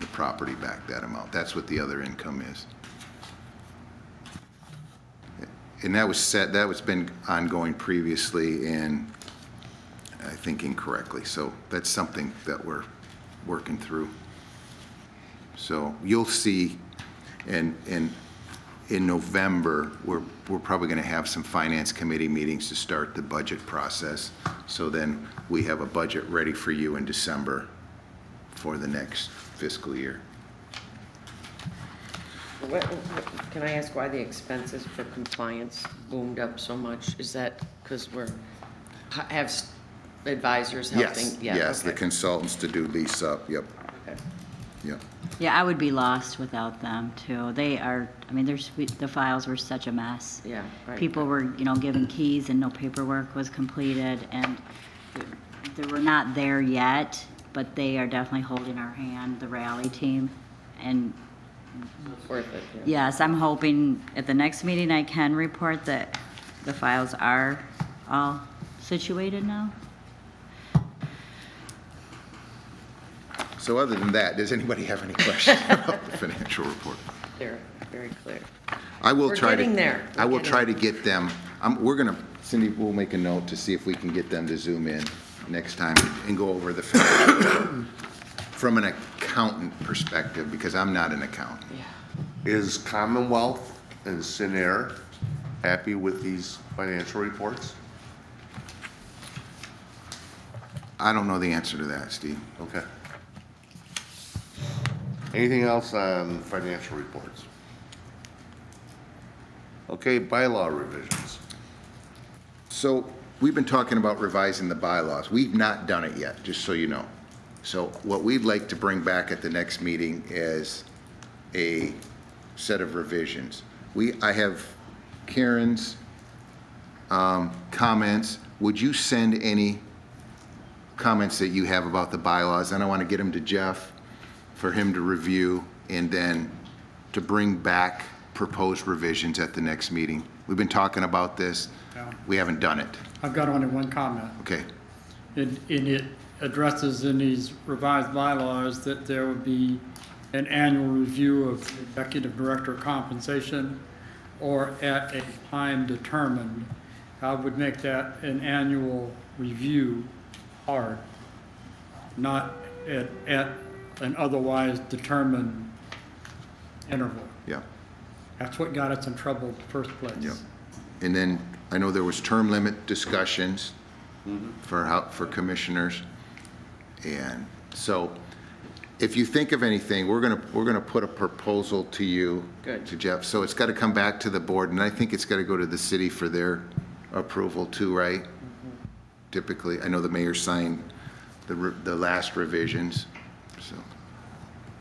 the property back that amount. That's what the other income is. And that was set, that was been ongoing previously and I think incorrectly. So that's something that we're working through. So you'll see, and in November, we're probably going to have some finance committee meetings to start the budget process. So then we have a budget ready for you in December for the next fiscal year. Can I ask why the expenses for compliance boomed up so much? Is that because have advisors helping? Yes, Yeah, yes, the okay. consultants to do lease up, yep, Okay. yep. Yeah, I would be lost without them too. They are, I mean, the files were such a mess. Yeah, right. People were, given keys and no paperwork was completed, and they were not there yet, but they are definitely holding our hand, the rally team. And It's worth it, yeah. yes, I'm hoping at the next meeting I can report that the files are all situated now. So other than that, does anybody have any questions about the financial report? They're very clear. I will We're try to. getting there. I We're will getting try there. to get them, we're gonna, Cindy, we'll make a note to see if we can get them to zoom in next time and go over the financial from an accountant perspective, because I'm not an accountant. Yeah. Is Commonwealth and Sinair happy with these financial reports? I don't know the answer to that, Steve. Okay. Anything else on financial reports? Okay, bylaw revisions. So we've been talking about revising the bylaws. We've not done it yet, just so you know. So what we'd like to bring back at the next meeting is a set of revisions. I have Karen's comments. Would you send any comments that you have about the bylaws? And I want to get them to Jeff for him to review and then to bring back proposed revisions at the next meeting. We've been talking about this. Yeah. We haven't done it. I've got only one comment. Okay. And it addresses in these revised bylaws that there would be an annual review of executive director compensation or at a time determined. I would make that an annual review hard, not at an otherwise determined interval. Yeah. That's what got us in trouble in the first place. Yep. And then I know there was term limit discussions for commissioners. And so if you think of anything, we're gonna put a proposal to you. Good. To Jeff. So it's got to come back to the board, and I think it's got to go to the city for their approval too, right? Typically, I know the mayor signed the last revisions, so.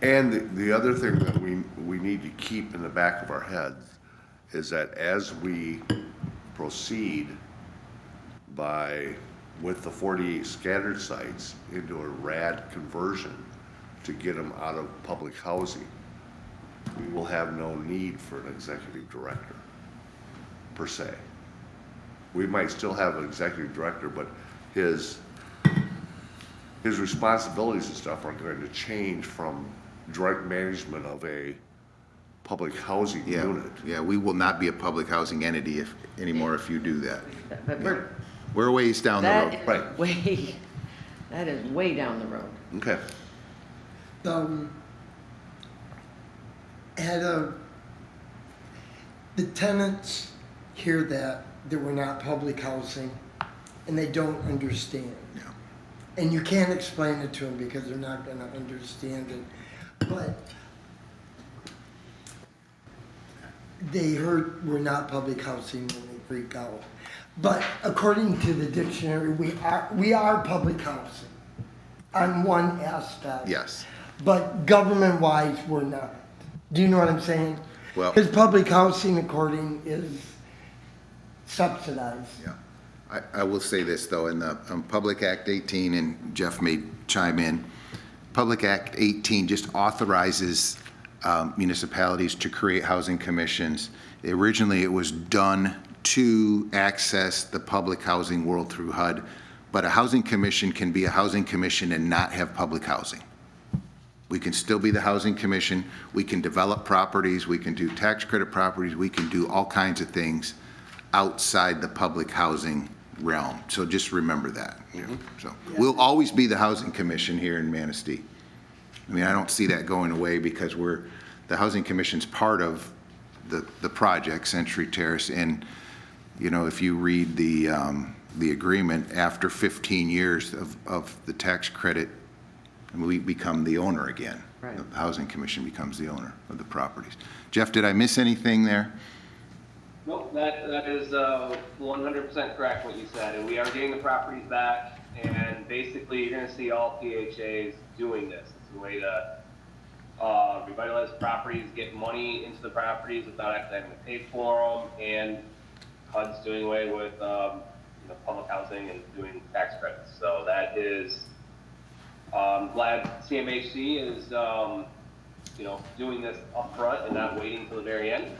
And the other thing that we need to keep in the back of our heads is that as we proceed with the 48 scattered sites into a RAD conversion to get them out of public housing, we will have no need for an executive director, per se. We might still have an executive director, but his responsibilities and stuff aren't going to change from direct management of a public housing Yeah, unit. yeah, we will not be a public housing entity anymore if you do that. But We're a ways down the road. that is way down the road. Okay. had the tenants hear that we're not public housing, and they don't understand. Yeah. And you can't explain it to them because they're not gonna understand it. But they heard we're not public housing when they freak out. But according to the dictionary, we are public housing on one aspect. Yes. But government-wise, we're not. Do you know what I'm saying? Well- Because public housing, according, is subsidized. Yeah. I will say this, though, in the Public Act 18, and Jeff may chime in, Public Act 18 just authorizes municipalities to create housing commissions. Originally, it was done to access the public housing world through HUD, but a housing commission can be a housing commission and not have public housing. We can still be the housing commission, we can develop properties, we can do tax credit properties, we can do all kinds of things outside the public housing realm. So just remember that. So we'll always be the housing commission here in Manistee. I mean, I don't see that going away because the housing commission's part of the project, Century Terrace, and, you know, if you read the agreement, after 15 years of the tax credit, we become the owner again. Right. The housing commission becomes the owner of the properties. Jeff, did I miss anything there? Nope, that is 100% correct what you said, and we are getting the properties back, and basically you're gonna see all PHAs doing this. It's a way to revitalize properties, get money into the properties without actually having to pay for them, and HUD's doing away with public housing and doing tax credits. So that is, glad CMHC is doing this upfront and not waiting until the very end.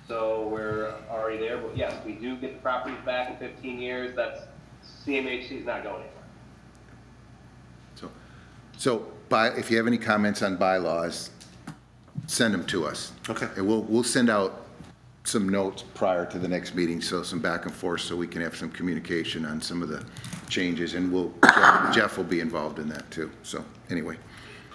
So we're already there, but yes, we do get the properties back in 15 years. That's, CMHC is not going anywhere. So if you have any comments on bylaws, send them to us. Okay. And we'll send out some notes prior to the next meeting, so some back and forth, so we can have some communication on some of the changes, and Jeff will be involved in that too. So anyway.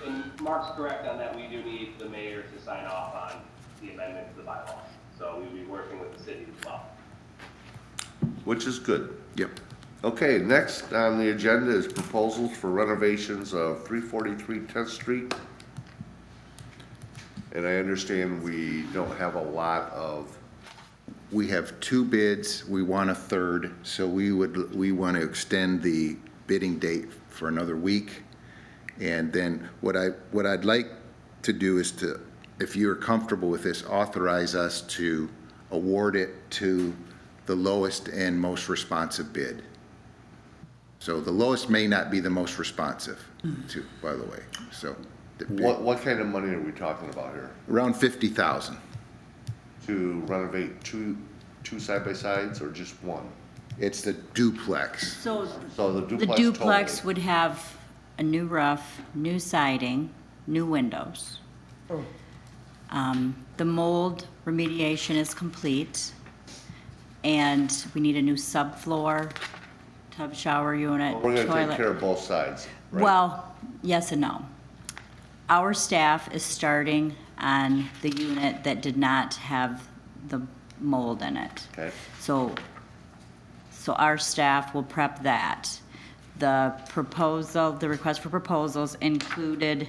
And Mark's correct on that. We do need the mayor to sign off on the amendment to the bylaws. So we'll be working with the city as well. Which is good. Yep. Okay, next on the agenda is proposals for renovations of 343 10th Street. And I understand we don't have a lot of, We have 2 bids, we want a third, so we want to extend the bidding date for another week. And then what I'd like to do is to, if you're comfortable with this, authorize us to award it to the lowest and most responsive bid. So the lowest may not be the most responsive, too, by the way, so. what kind of money are we talking about here? Around 50,000. To renovate two side-by-sides or just one? It's the duplex. So So the the duplex duplex total. would have a new roof, new siding, new windows. Oh. The mold remediation is complete, and we need a new subfloor, tub shower unit, We're gonna take toilet. care of both sides, right? Well, yes and no. Our staff is starting on the unit that did not have the mold in it. Okay. So our staff will prep that. The proposal, the request for proposals included,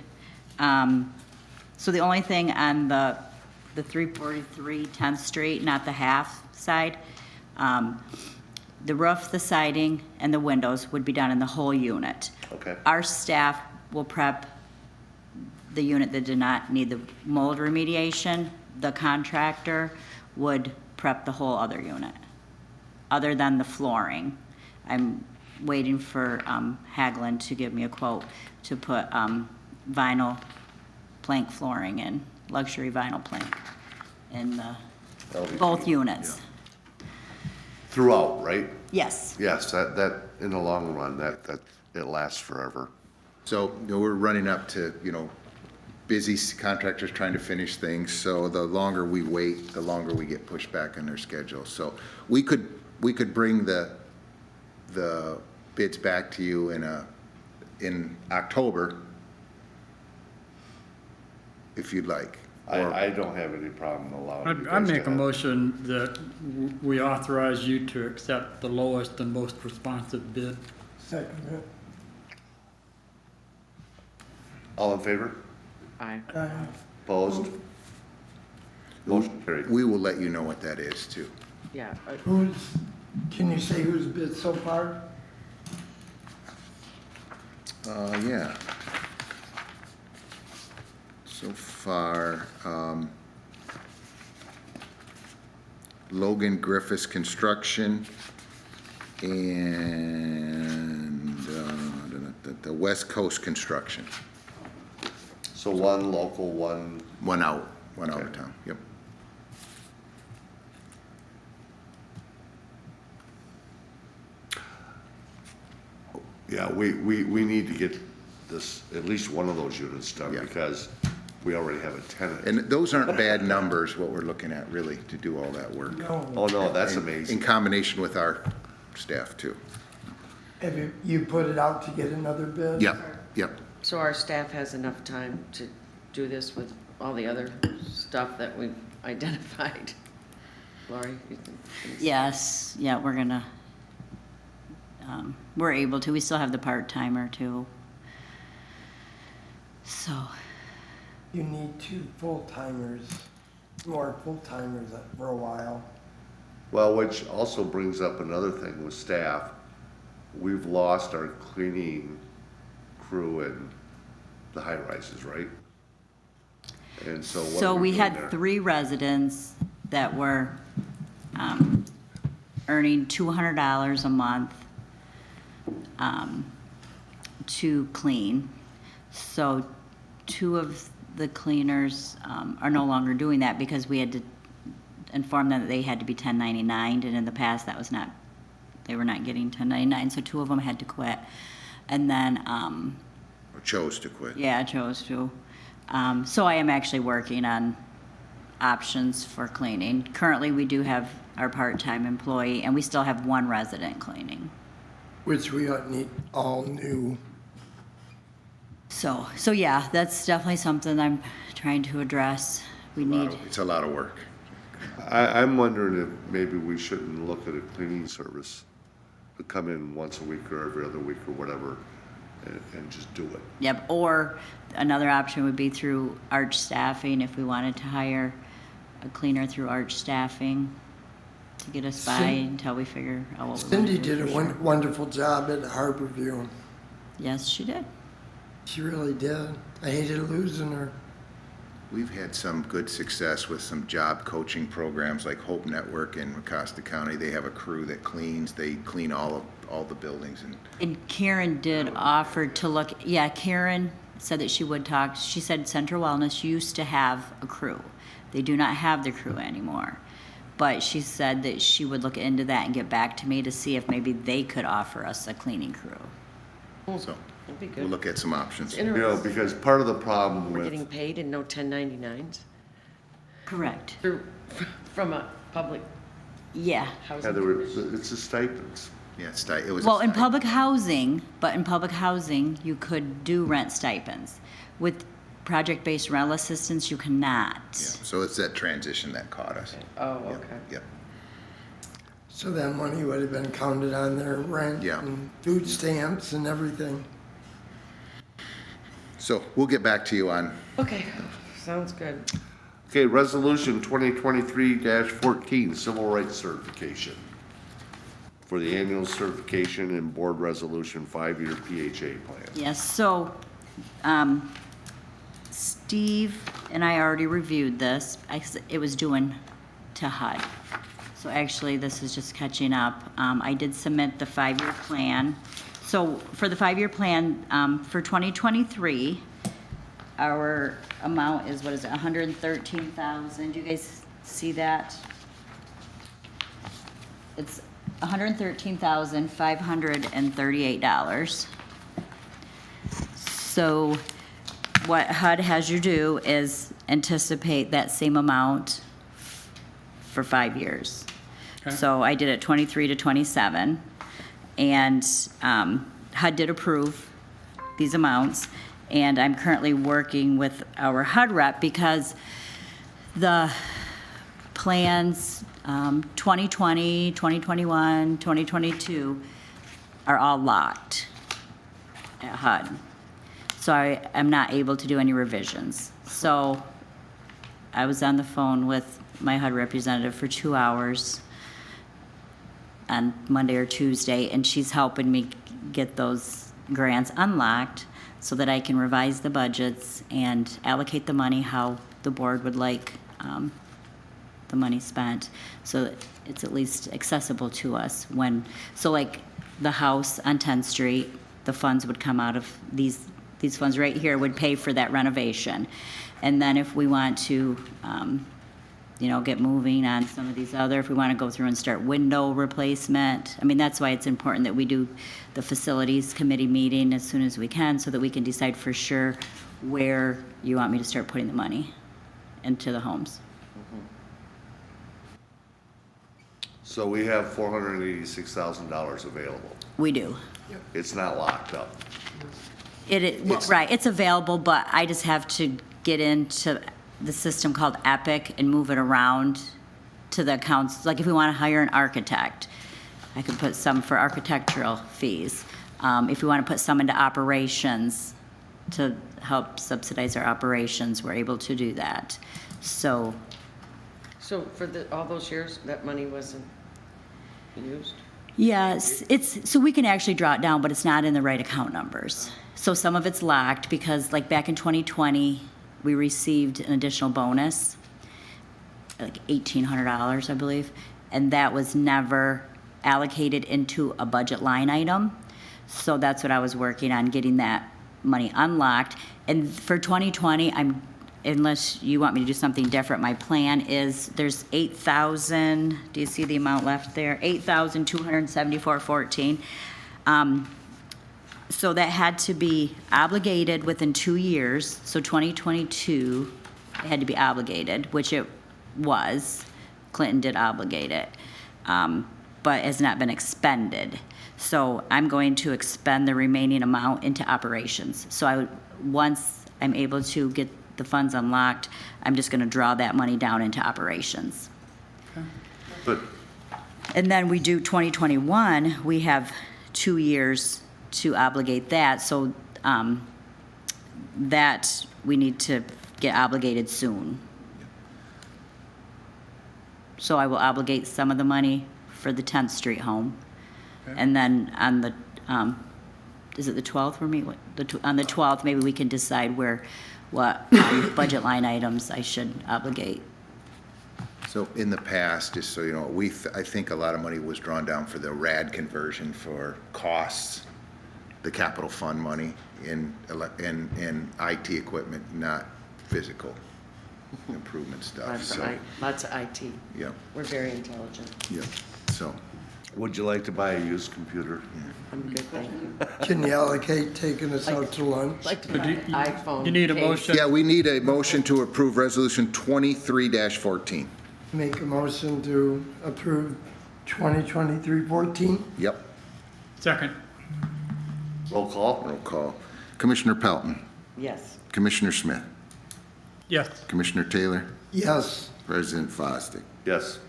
so the only thing on the 343 10th Street, not the half side, the roof, the siding, and the windows would be done in the whole unit. Okay. Our staff will prep the unit that did not need the mold remediation. The contractor would prep the whole other unit, other than the flooring. I'm waiting for Haglund to give me a quote to put vinyl plank flooring in, luxury vinyl plank in LVP, both units. Throughout, right? Yes. Yes, that, in the long run, that it lasts forever. So, we're running up to, busy contractors trying to finish things, so the longer we wait, the longer we get pushed back in their schedule. So we could bring the bids back to you in October, if you'd like. I don't have any problem allowing you I'd guys to make a have- motion that we authorize you to accept the lowest and most responsive bid. Second it. All in favor? Aye. Opposed? Motion carried. We will let you know what that is too. Yeah, Can you say who's bid so far? Yeah. So far, Logan Griffiths Construction and the West Coast Construction. So one local, one, One out of Okay. town, yep. yeah, we need to get this, at least one of those units done Yeah. because we already have a tenant. And those aren't bad numbers, what we're looking at, really, to do all that work. No. Oh, no, that's In amazing. combination with our staff, too. Have you put it out to get another bid? Yep, yep. so our staff has enough time to do this with all the other stuff that we've identified. Lori? you think- Yes, yeah, we're gonna, we're able to, we still have the part-timer too. So, You need two full-timers, more full-timers for a while. Well, which also brings up another thing with staff. We've lost our cleaning crew in the high rises, right? And so what so are we doing had there? 3 residents that were, earning $200 a month, to clean. So 2 of the cleaners, are no longer doing that because we had to inform them that they had to be 1099, and in the past, that was not, they were not getting 1099, so 2 of them had to quit. And then, Or chose to quit. yeah, I chose to. So I am actually working on options for cleaning. Currently, we do have our part-time employee, and we still have 1 resident cleaning. Which we need all new. So yeah, that's definitely something I'm trying to address. We need, It's a lot of work. I'm wondering if maybe we shouldn't look at a cleaning service to come in once a week or every other week or whatever and just do it. yep, or another option would be through Arch Staffing, if we wanted to hire a cleaner through Arch Staffing to get us by until we figure out what we want Cindy to do. did a for sure. wonderful job at Harborview. Yes, she did. She really did. I hated losing her. We've had some good success with some job coaching programs like Hope Network in Acosta County. They have a crew that cleans. They clean all the buildings and And Karen did offer to look, yeah, Karen said that she would talk. She said Central Wellness used to have a crew. They do not have the crew anymore. But she said that she would look into that and get back to me to see if maybe they could offer us a cleaning crew. so That'd be we'll good. look at some options. It's You know, interesting. because part of the problem We're with, getting paid and no 1099s Correct. through, from a public Yeah. housing Heather, commission. it's the stipends. Yeah, it was. Well, in public housing, you could do rent stipends. With project-based rental assistance, you cannot. Yeah, so it's that transition that caught us. Oh, Yep, okay. Yep. So that money would have been counted on their rent Yeah. and food stamps and everything. So we'll get back to you on, Okay, sounds good. Okay, resolution 2023-14, civil rights certification. For the annual certification and board resolution 5-year PHA plan. Yes, so, Steve and I already reviewed this. It was due to HUD. So actually, this is just catching up. I did submit the 5-year plan. So for the 5-year plan, for 2023, our amount is, what is it, 113,000? Do you guys see that? It's $113,538. So what HUD has you do is anticipate that same amount for 5 years. Okay. So I did it 23 to 27, and HUD did approve these amounts, and I'm currently working with our HUD rep because the plans, 2020, 2021, 2022 are all locked at HUD. So I am not able to do any revisions. So I was on the phone with my HUD representative for 2 hours on Monday or Tuesday, and she's helping me get those grants unlocked so that I can revise the budgets and allocate the money how the board would like the money spent, so that it's at least accessible to us when, so like the house on 10th Street, the funds would come out of these funds right here would pay for that renovation. And then if we want to, get moving on some of these other, if we want to go through and start window replacement, I mean, that's why it's important that we do the facilities committee meeting as soon as we can so that we can decide for sure where you want me to start putting the money into the homes. So we have $486,000 available. We do. It's not locked up. Right, it's available, but I just have to get into the system called Epic and move it around to the accounts. Like if we want to hire an architect, I could put some for architectural fees. If we want to put some into operations to help subsidize our operations, we're able to do that. So So for all those years, that money wasn't used? yes, so we can actually draw it down, but it's not in the right account numbers. So some of it's locked because like back in 2020, we received an additional bonus, like $1,800, I believe, and that was never allocated into a budget line item. So that's what I was working on, getting that money unlocked. And for 2020, unless you want me to do something different, my plan is there's 8,000, do you see the amount left there? 8,274.14. So that had to be obligated within 2 years. So 2022, it had to be obligated, which it was. Clinton did obligate it, but has not been expended. So I'm going to expend the remaining amount into operations. So once I'm able to get the funds unlocked, I'm just going to draw that money down into operations. But And then we do 2021, we have 2 years to obligate that, so that we need to get obligated soon. So I will obligate some of the money for the 10th Street home. And then on the, is it the 12th we're meeting? On the 12th, maybe we can decide what budget line items I should obligate. So in the past, just so you know, I think a lot of money was drawn down for the RAD conversion for costs, the capital fund money in IT equipment, not physical improvement stuff. Lots of IT. Yeah, We're very intelligent. yeah, so. would you like to buy a used computer? I'm good, thank you. Can you allocate taking us out to lunch? Like to buy an iPhone. You need a case. motion? Yeah, we need a motion to approve Resolution 23-14. Make a motion to approve 2023-14? Yep, Second. Roll call? roll call. Commissioner Pelton, Yes. Commissioner Smith, Yes. Commissioner Taylor, Yes. President Fosdick. Yes.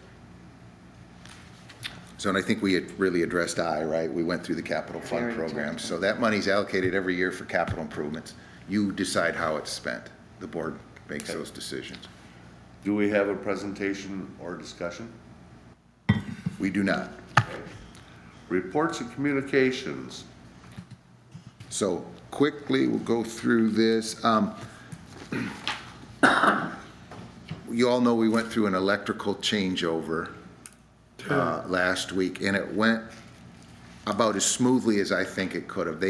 So, and I think we had really addressed right? We went through the capital fund Very program. technical. So that money's allocated every year for capital improvements. You decide how it's spent. The board makes those decisions. Do we have a presentation or discussion? We do not. Reports and communications. So quickly, we'll go through this. You all know we went through an electrical changeover last week, and it went about as smoothly as I think it could have.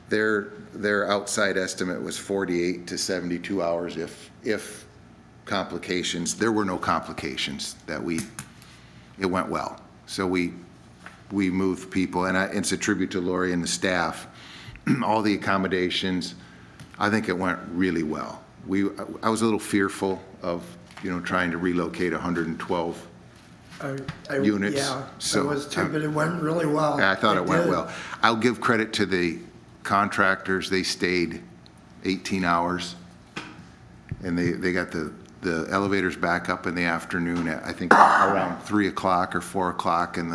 Their outside estimate was 48 to 72 hours if complications. There were no complications it went well. So we moved people, and it's a tribute to Lori and the staff. All the accommodations, I think it went really well. I was a little fearful of, trying to relocate 112 units. Yeah, So, I was too, but it went really well. I thought it went did. well. I'll give credit to the contractors. They stayed 18 hours, and they got the the elevators back up in the afternoon at, I think, around 3 o'clock or 4 o'clock, and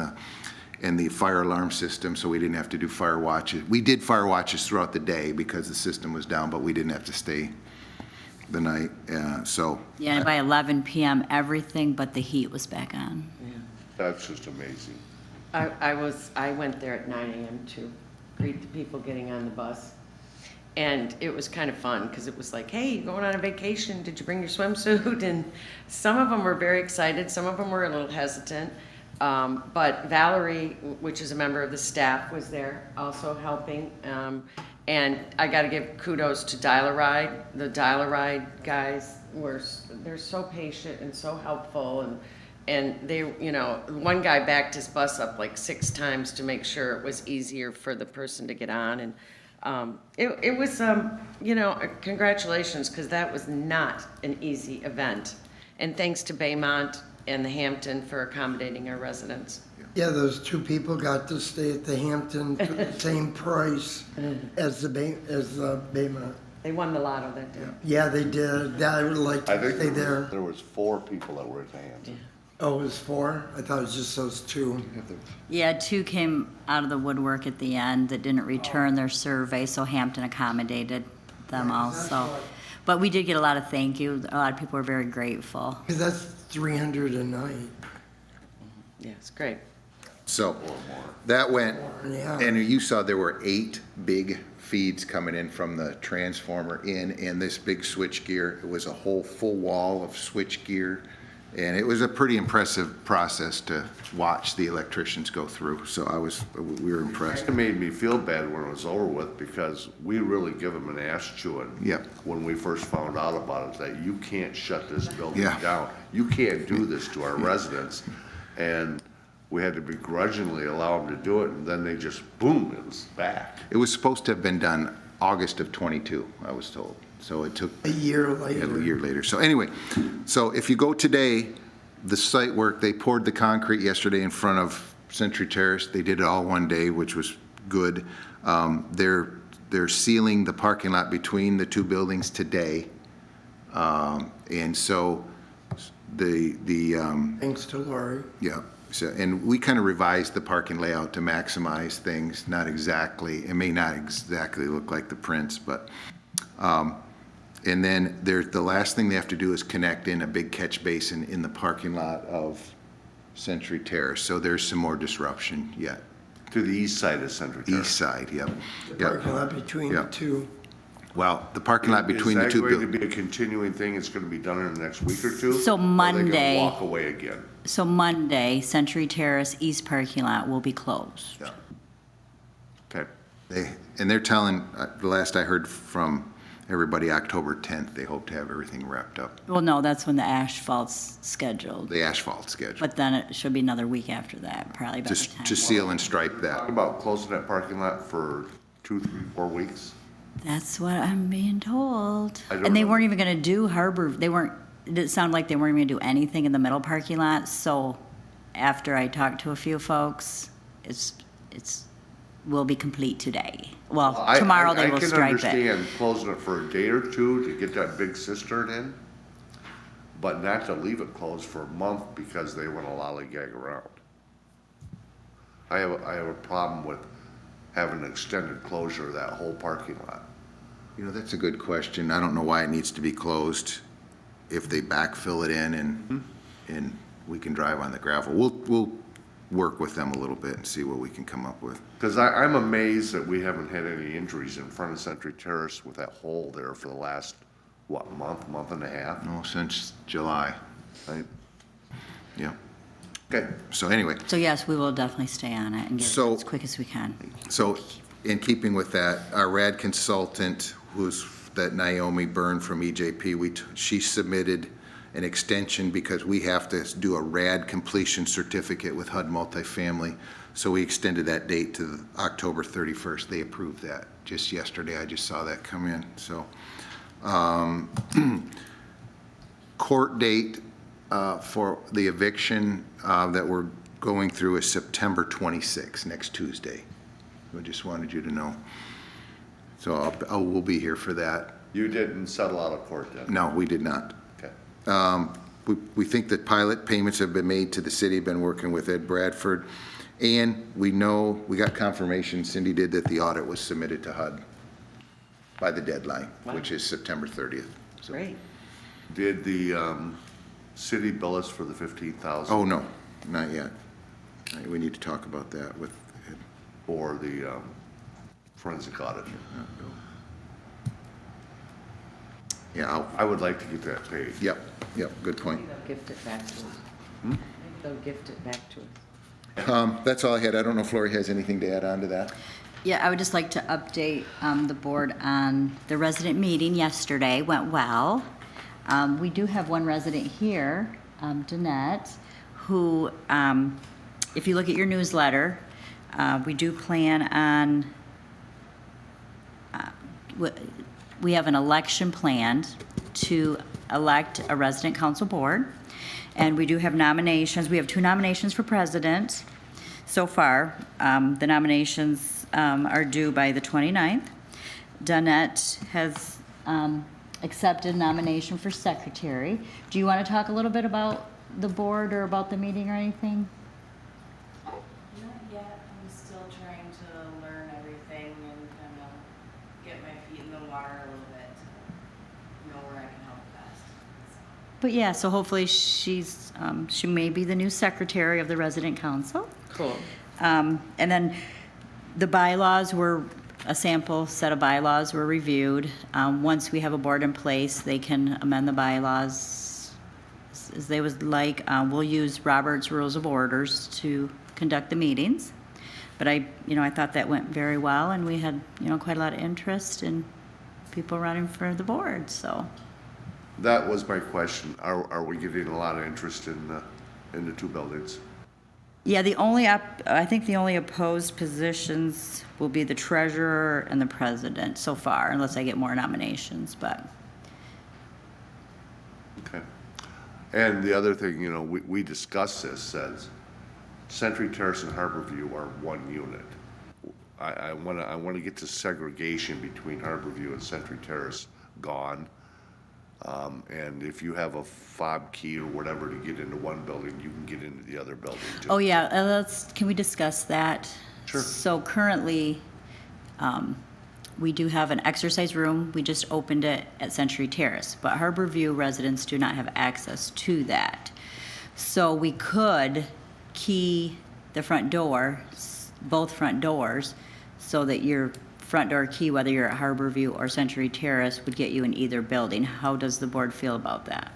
the fire alarm system, so we didn't have to do fire watches. We did fire watches throughout the day because the system was down, but we didn't have to stay the night, so. Yeah, and by 11 PM, everything but the heat was back on. That's just amazing. I went there at 9 AM to greet the people getting on the bus. And it was kind of fun because it was like, hey, you're going on a vacation. Did you bring your swimsuit? And some of them were very excited. Some of them were a little hesitant. But Valerie, which is a member of the staff, was there also helping. And I got to give kudos to Dial-A-Ride. The Dial-A-Ride guys they're so patient and so helpful. And they, you know, one guy backed his bus up like 6 times to make sure it was easier for the person to get on. And it was, you know, congratulations, because that was not an easy event. And thanks to Baymont and the Hampton for accommodating our residents. Yeah, those 2 people got to stay at the Hampton for the same price as the Baymont. They won the lotto that day. Yeah, they did. I would like I to think stay there. there was 4 people that were at the Hampton. Oh, it was 4? I thought it was just those 2. Yeah, 2 came out of the woodwork at the end that didn't return their survey, so Hampton accommodated them also. But we did get a lot of thank you. A lot of people were very grateful. Because that's 300 a night. Yeah, it's great. So that went, Yeah. and you saw there were 8 big feeds coming in from the transformer and this big switch gear. It was a whole full wall of switch gear. And it was a pretty impressive process to watch the electricians go through. So we were impressed. It made me feel bad when it was over with because we really give them an ass chewing. Yep. When we first found out about it, that you can't shut this building Yeah. down. You can't do this to our residents. And we had to begrudgingly allow them to do it, and then they just, boom, it was back. It was supposed to have been done August of '22, I was told. So it took A year later. a year later. So anyway, so if you go today, the site work, they poured the concrete yesterday in front of Century Terrace. They did it all one day, which was good. They're sealing the parking lot between the 2 buildings today. And so Thanks to Lori. yeah. So, and we kind of revised the parking layout to maximize things, not exactly, it may not exactly look like the prints, but, and then the last thing they have to do is connect in a big catch basin in the parking lot of Century Terrace. So there's some more disruption yet. To the east side of Century Terrace. East side, yep. Parking Yep. lot between the Yep. 2. Well, the parking lot between the 2 Is that going to buildings. be a continuing thing? It's going to be done in the next week or 2? So Or are they Monday- going to walk away again? So Monday, Century Terrace East parking lot will be closed. Yeah. Okay. And they're telling, the last I heard from everybody, October 10th, they hope to have everything wrapped up. Well, no, that's when the asphalt's scheduled. The asphalt schedule, But then it should be another week after that, probably by the just time. to seal and stripe that. Talking about closing that parking lot for 2, 3, 4 weeks? That's what I'm being told. I don't And they know. weren't even gonna do Harbor, it sounded like they weren't even gonna do anything in the middle parking lot, so after I talked to a few folks, will be complete today. Well, tomorrow they will I stripe can it. understand closing it for a day or 2 to get that big cistern in, but not to leave it closed for a month because they want to lollygag around. I have a problem with having an extended closure of that whole parking lot. You know, that's a good question. I don't know why it needs to be closed. If they backfill it in and we can drive on the gravel. We'll work with them a little bit and see what we can come up with. Because I'm amazed that we haven't had any injuries in front of Century Terrace with that hole there for the last, month and a half? No, since July. Right? Yeah. Okay. So anyway, So yes, we will definitely stay on it and get it So- as quick as we can. so in keeping with that, our RAD consultant, that Naomi Byrne from EJP, she submitted an extension because we have to do a RAD completion certificate with HUD multifamily. So we extended that date to October 31st. They approved that just yesterday. I just saw that come in. So court date for the eviction that we're going through is September 26th, next Tuesday. I just wanted you to know. So we'll be here for that. You didn't settle out of court then? No, we did not. Okay. We think that pilot payments have been made to the city, been working with Ed Bradford, and we know, we got confirmation, Cindy did, that the audit was submitted to HUD by the deadline, which is September 30th. So- Great. Did the city bill us for the 15,000? Oh, no, not yet. We need to talk about that with Ed. Or the forensic audit? Yeah, I would like to get that paid. yep, good point. Maybe they'll gift it back to us. Maybe they'll gift it back to us. That's all I had. I don't know if Lori has anything to add on to that. Yeah, I would just like to update the board on the resident meeting yesterday, went well. We do have one resident here, Danette, who, if you look at your newsletter, we do plan on, we have an election planned to elect a resident council board. And we do have nominations. We have 2 nominations for president so far. The nominations are due by the 29th. Danette has accepted nomination for secretary. Do you want to talk a little bit about the board or about the meeting or anything? Not yet. I'm still trying to learn everything and kind of get my feet in the water a little bit to know where I can help best. But yeah, so hopefully she may be the new secretary of the resident council. Cool. And then the bylaws were, a sample set of bylaws were reviewed. Once we have a board in place, they can amend the bylaws as they would like. We'll use Robert's Rules of Orders to conduct the meetings. But I thought that went very well, and we had, quite a lot of interest in people running for the board, so. That was my question. Are we getting a lot of interest in the 2 buildings? Yeah, I think the only opposed positions will be the treasurer and the president so far, unless I get more nominations, but. Okay. And the other thing, we discussed this, says Century Terrace and Harborview are one unit. I want to get to segregation between Harborview and Century Terrace gone. And if you have a fob key or whatever to get into one building, you can get into the other building too. Oh, yeah, can we discuss that? Sure. So currently, we do have an exercise room. We just opened it at Century Terrace, but Harborview residents do not have access to that. So we could key the front door, both front doors, so that your front door key, whether you're at Harborview or Century Terrace, would get you in either building. How does the board feel about that?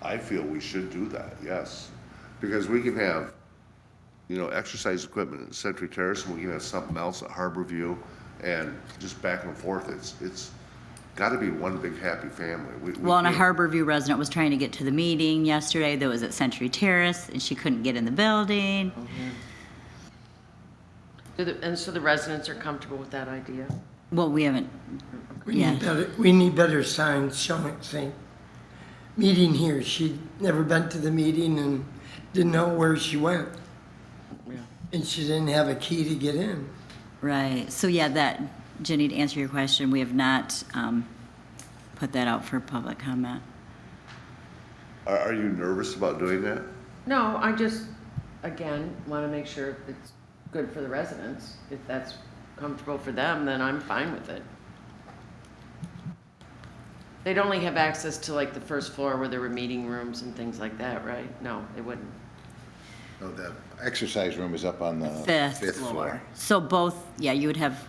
I feel we should do that, yes. Because we can have, exercise equipment at Century Terrace, and we can have something else at Harborview, and just back and forth. It's gotta be one big happy family. Well, and a can't- Harborview resident was trying to get to the meeting yesterday that was at Century Terrace, and she couldn't get in the building. And so the residents are comfortable with that idea? Well, we haven't, We need better signs showing, saying, meeting here. She'd never been to the meeting and didn't know where she went. Yeah. And she didn't have a key to get in. right. So yeah, Jenny, to answer your question, we have not put that out for public comment. Are you nervous about doing that? No, I just, again, want to make sure it's good for the residents. If that's comfortable for them, then I'm fine with it. They'd only have access to like the first floor where there were meeting rooms and things like that, right? No, they wouldn't. No, the exercise room is up on the Fifth 5th floor. floor. So both, yeah, you would have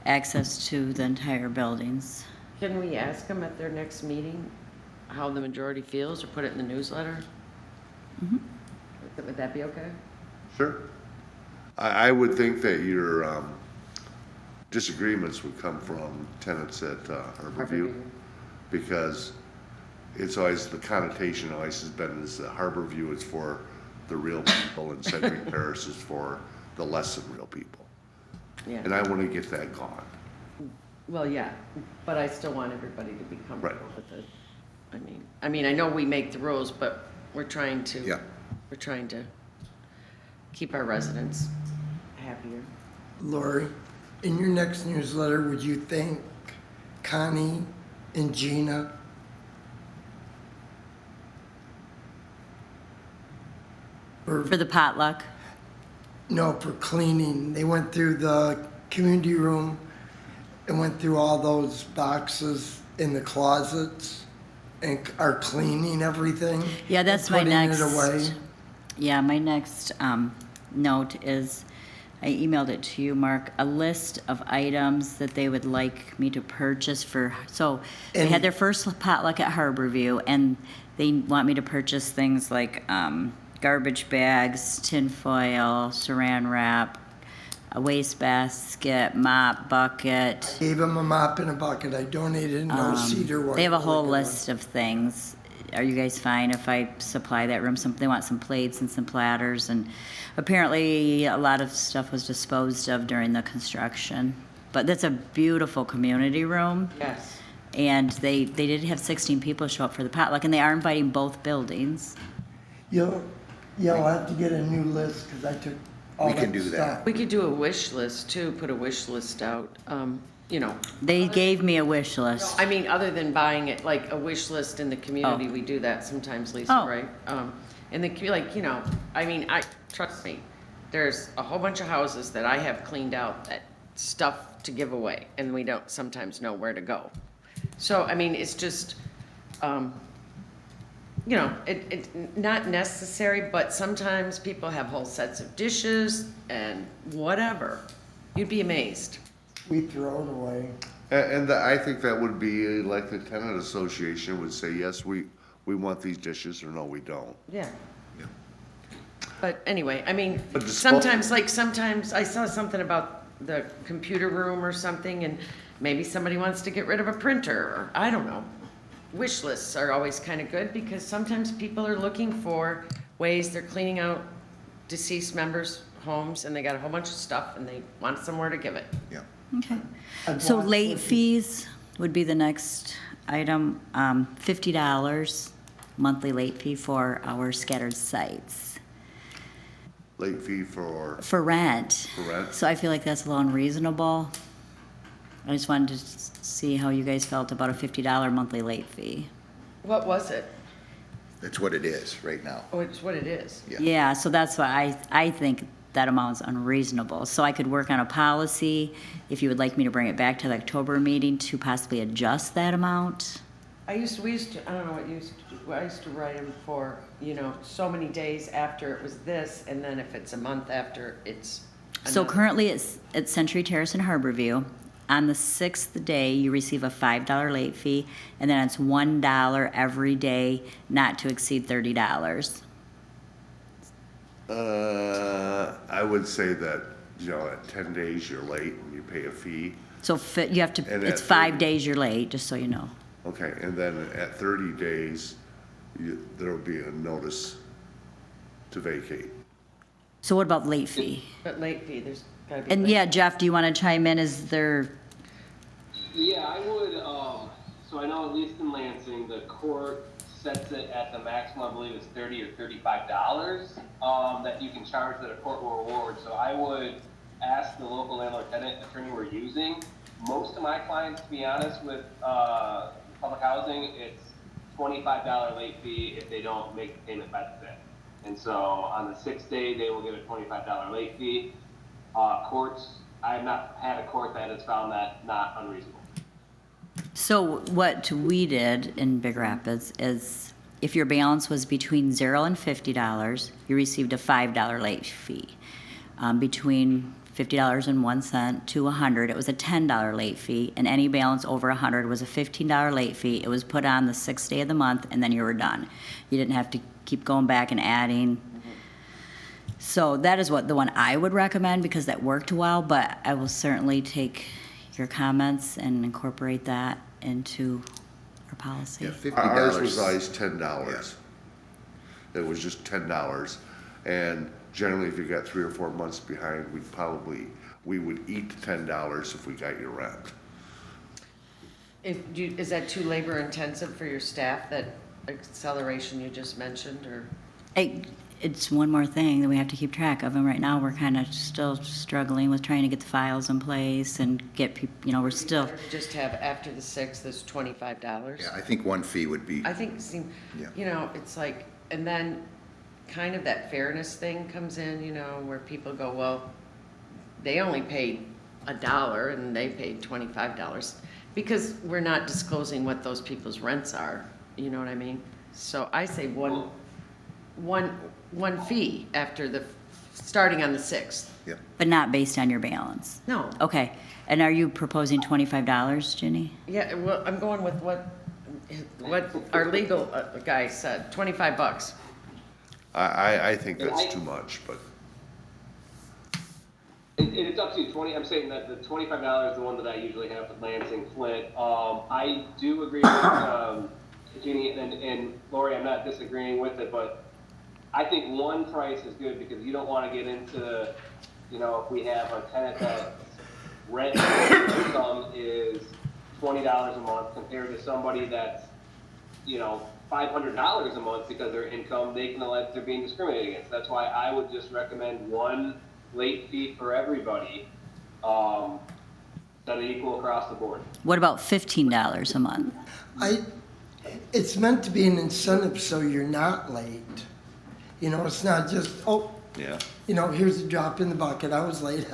access to the entire buildings. Can we ask them at their next meeting how the majority feels or put it in the newsletter? Would that be okay? Sure. I would think that your disagreements would come from tenants at Harborview, because it's always, the connotation always has been is that Harborview is for the real people and Century Terrace is for the less than real people. Yeah. And I want to get that gone. Well, yeah, but I still want everybody to be comfortable Right. with it. I mean, I know we make the rules, but we're trying to. Yeah. We're trying to keep our residents happier. Lori, in your next newsletter, would you thank Connie and Gina For the potluck? No, for cleaning. They went through the community room and went through all those boxes in the closets and are cleaning everything. Yeah, that's and my putting next. it away. Yeah, my next note is, I emailed it to you, Mark, a list of items that they would like me to purchase for, so they had And- their first potluck at Harborview, and they want me to purchase things like garbage bags, tin foil, saran wrap, a wastebasket, mop, bucket. Gave them a mop and a bucket. I donated no cedar wood. They have a whole Like, list of things. Are you guys fine if I supply that room? They want some plates and some platters, and apparently a lot of stuff was disposed of during the construction. But that's a beautiful community room, Yes. and they did have 16 people show up for the potluck, and they are inviting both buildings. You'll have to get a new list because I took all We can that do that. stuff. We could do a wish list too, put a wish list out, you know. They gave me a wish list. I mean, other than buying it, like a wish list in the community, Oh. we do that sometimes, Lisa, Oh. right? In the, like, you know, I mean, trust me, there's a whole bunch of houses that I have cleaned out that stuff to give away, and we don't sometimes know where to go. So, I mean, it's just, you know, it's not necessary, but sometimes people have whole sets of dishes and whatever. You'd be amazed. We throw it away. And I think that would be like the tenant association would say, yes, we want these dishes, or no, we don't. Yeah. But anyway, I mean, But the sometimes I saw something about the computer room or something, and maybe somebody wants to get rid of a printer, or I don't know. Wish lists are always kind of good, because sometimes people are looking for ways, they're cleaning out deceased members' homes, and they got a whole bunch of stuff, and they want somewhere to give it. Yeah. Okay. I'd So want late to- fees would be the next item, $50 monthly late fee for our scattered sites. Late fee for For rent. For rent? So I feel like that's a little unreasonable. I just wanted to see how you guys felt about a $50 monthly late fee. What was it? That's what it is right now. Oh, it's what it is. Yeah. Yeah, so that's why I think that amount's unreasonable. So I could work on a policy, if you would like me to bring it back to the October meeting, to possibly adjust that amount. We used to, I don't know what I used to write them for, you know, so many days after it was this, and then if it's a month after, it's So another. currently it's at Century Terrace in Harborview. On the 6th day, you receive a $5 late fee, and then it's $1 every day, not to exceed $30. I would say that, you know, at 10 days you're late and you pay a fee. So you have to, And it's at 5 30 days you're late, just so you know. Okay, and then at 30 days, there'll be a notice to vacate. So what about late fee? But late fee, there's gotta be. And late- yeah, Jeff, do you want to chime in? Is there, Yeah, I would, so I know at least in Lansing, the court sets it at the maximum, I believe is $30 or $35, that you can charge that a court will award. So I would ask the local landlord tenant attorney we're using. Most of my clients, to be honest, with, public housing, it's $25 late fee if they don't make the payment by the 5th. And so on the 6th day, they will get a $25 late fee. Courts, I have not had a court that has found that not unreasonable. so what we did in Big Rapids is if your balance was between $0 and $50, you received a $5 late fee. Between $50.01 to $100, it was a $10 late fee, and any balance over $100 was a $15 late fee. It was put on the 6th day of the month, and then you were done. You didn't have to keep going back and adding. So that is what the one I would recommend, because that worked well, but I will certainly take your comments and incorporate that into our policy. Yeah, $50. Ours was always $10. It was just $10. And generally, if you got 3 or 4 months behind, we would eat $10 if we got your rent. Is that too labor intensive for your staff, that acceleration you just mentioned, or? It's one more thing that we have to keep track of, and right now we're kind of still struggling with trying to get the files in place and get people, you know, we're still, Just have after the 6th, there's $25? Yeah, I think one fee would be, I think, Yeah. you know, it's like, and then kind of that fairness thing comes in, you know, where people go, well, they only paid $1 and they paid $25, because we're not disclosing what those people's rents are, you know what I mean? So I say one fee after starting on the 6th. Yeah. But not based on your balance? No. Okay, and are you proposing $25, Ginny? Yeah, well, I'm going with what our legal guy said, $25. I think that's too much, but, It's up to you, I'm saying that the $25 is the one that I usually have with Lansing Flint. I do agree with, Jeannie and Lori, I'm not disagreeing with it, but I think one price is good because you don't want to get into, you know, if we have a tenant that rent income is $20 a month compared to somebody that's, you know, $500 a month because their income, they can elect they're being discriminated against. That's why I would just recommend one late fee for everybody, that equal across the board. What about $15 a month? It's meant to be an incentive so you're not late. You know, it's not just, oh, yeah. you know, here's a drop in the bucket, I was late.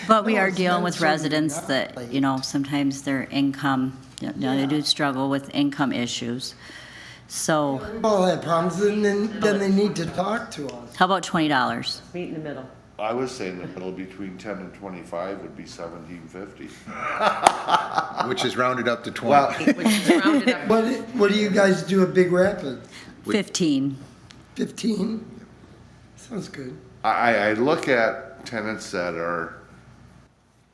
But we No, are it's dealing meant with so you're residents not that, late. you know, sometimes their income, you know, they do struggle with income issues. So All have problems, and then they need to talk to us. how about $20? Meet in the middle. I was saying the middle between 10 and 25 would be $17.50. Which is rounded up to 20. Well, Which is rounded up. What do you guys do at Big Rapids? 15. 15? Sounds good. I look at tenants that are,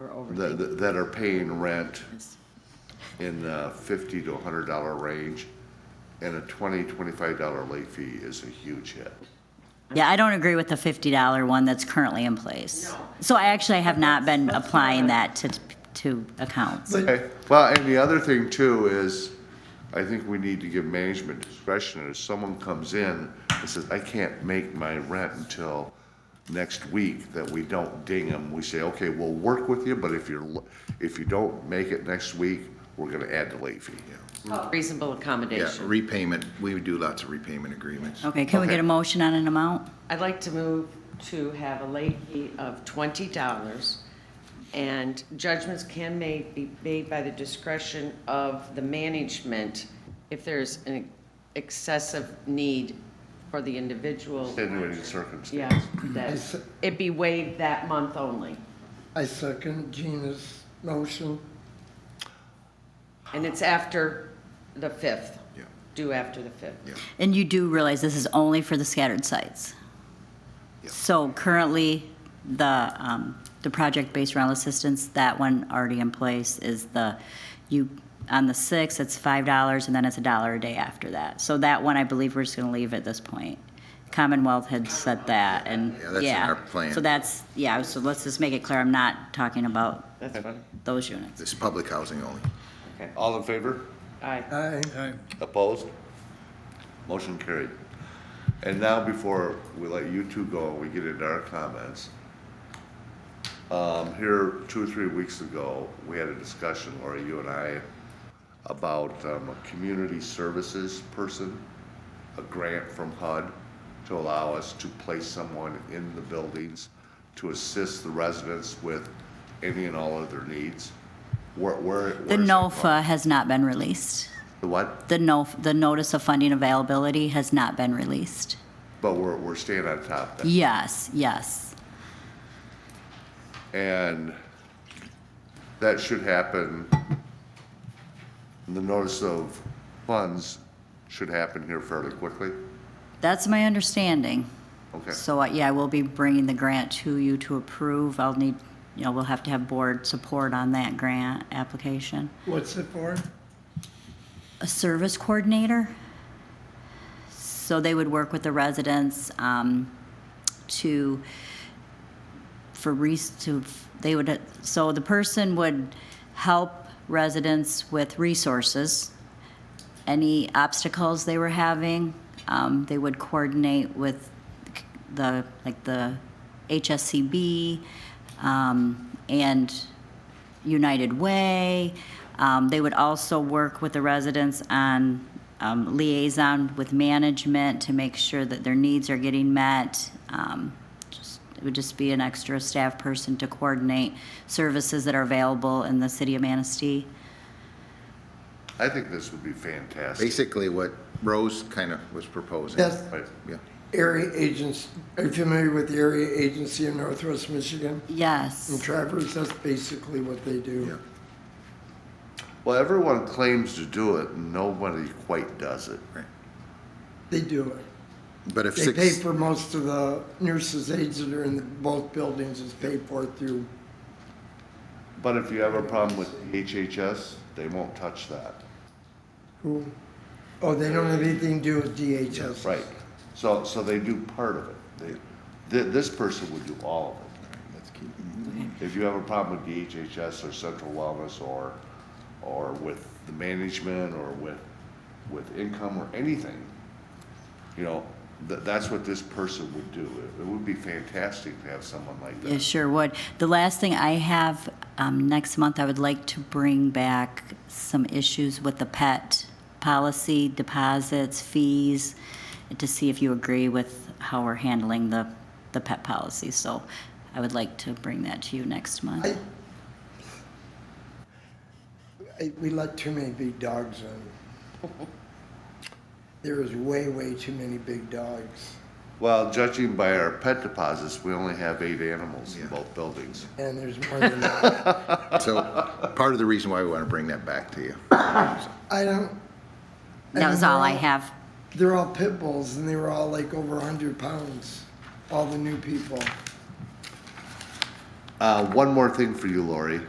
We're over. that are paying rent in the $50 to $100 range, and a $25 late fee is a huge hit. Yeah, I don't agree with the $50 one that's currently in place. So I actually have not been applying that to accounts. But Okay, well, and the other thing too is, I think we need to give management discretion. If someone comes in and says, I can't make my rent until next week, that we don't ding them. We say, okay, we'll work with you, but if you don't make it next week, we're gonna add the late fee. Reasonable Yeah, accommodation. repayment, we would do lots of repayment agreements. Okay, can we Okay. get a motion on an amount? I'd like to move to have a late fee of $20, and judgments can be made by the discretion of the management if there's an excessive need for the individual. Extenuating circumstance. Yeah, that it be waived that month only. I second Gina's motion. And it's after the 5th. Yeah. Due after the 5th. Yeah. And you do realize this is only for the scattered sites? Yeah. So currently, the project-based rental assistance, that one already in place is on the 6th, it's $5, and then it's $1 a day after that. So that one, I believe we're just gonna leave at this point. Commonwealth had set that, and, Yeah, that's in our plan. So that's, yeah, so let's just make it clear, I'm not talking about That's fine. those units. This is public housing only. Okay. All in favor? Aye. Aye. Opposed? Motion carried. And now, before we let you two go, we get into our comments. Here, 2 or 3 weeks ago, we had a discussion, Lori, you and I, about a community services person, a grant from HUD to allow us to place someone in the buildings to assist the residents with any and all of their needs. Where The where's that NOFA from? has not been released. The what? The notice of funding availability has not been released. But we're staying on top of that. Yes, yes. And that should happen, the notice of funds should happen here fairly quickly. That's my understanding. Okay. So, yeah, I will be bringing the grant to you to approve. I'll need, we'll have to have board support on that grant application. What's it for? A service coordinator. So they would work with the residents so the person would help residents with resources, any obstacles they were having. They would coordinate with the HSCB and United Way. They would also work with the residents on liaison with management to make sure that their needs are getting met. It would just be an extra staff person to coordinate services that are available in the city of Manistee. I think this would be fantastic. Basically what Rose kind of was proposing. That's Right. Yeah. area agents, are you familiar with the area agency in Northwest Michigan? In Yes. Traverse, that's basically what they do. Yeah. Well, everyone claims to do it, and nobody quite does it. Right. They do it. But if They pay six, for most of the nurses' aides that are in both buildings is paid for through, But if you have a problem with HHS, they won't touch that. who? Oh, they don't have anything to do with DHS. Right. So they do part of it. This person would do all of it. let's keep, If you have a problem with DHHS or Central Wellness or with the management or with income or anything, you know, that's what this person would do. It would be fantastic to have someone like Yeah, that. sure would. The last thing I have, next month, I would like to bring back some issues with the pet policy, deposits, fees, to see if you agree with how we're handling the pet policy. So I would like to bring that to you next month. We let too many big dogs in. There is way too many big dogs. Well, judging by our pet deposits, we only have 8 animals in Yeah. both buildings. And there's more than that. so part of the reason why we want to bring that back to you. I don't. That was all I have. They're all pit bulls and they were all like over 100 pounds. All the new people. One more thing for you, Lori.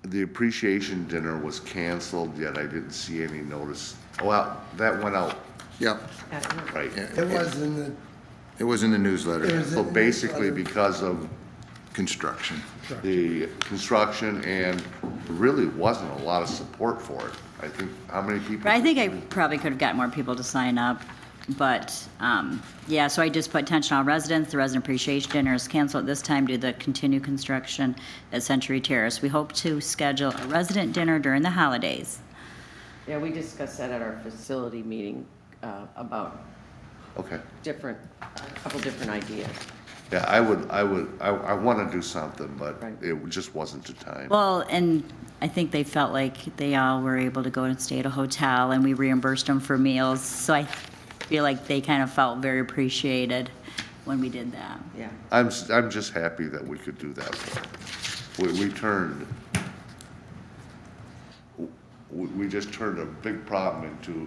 The appreciation dinner was canceled, yet I didn't see any notice. Well, that went out, Yeah. right? Yeah. It was in the, It was in the It newsletter, was- So basically, because of construction. the construction and really wasn't a lot of support for it. I think, how many people? But I think I probably could have got more people to sign up. But, yeah, so I just put attention on residents. The resident appreciation dinner is canceled at this time due to the continued construction at Century Terrace. We hope to schedule a resident dinner during the holidays. Yeah, we discussed that at our facility meeting, about Okay, a couple different ideas. yeah, I want to do something, but Right. it just wasn't the time. Well, and I think they felt like they all were able to go and stay at a hotel, and we reimbursed them for meals. So I feel like they kind of felt very appreciated when we did that. Yeah. I'm just happy that we could do that for them. We just turned a big problem into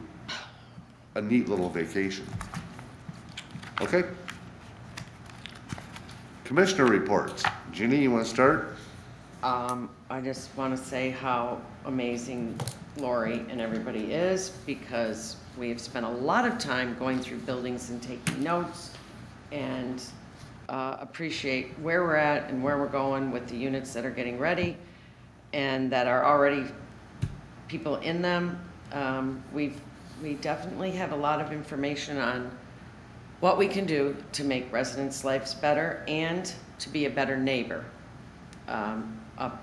a neat little vacation. Okay? Commissioner reports. Ginny, you want to start? I just want to say how amazing Lori and everybody is, because we have spent a lot of time going through buildings and taking notes, and appreciate where we're at and where we're going with the units that are getting ready and that are already people in them. We definitely have a lot of information on what we can do to make residents' lives better and to be a better neighbor up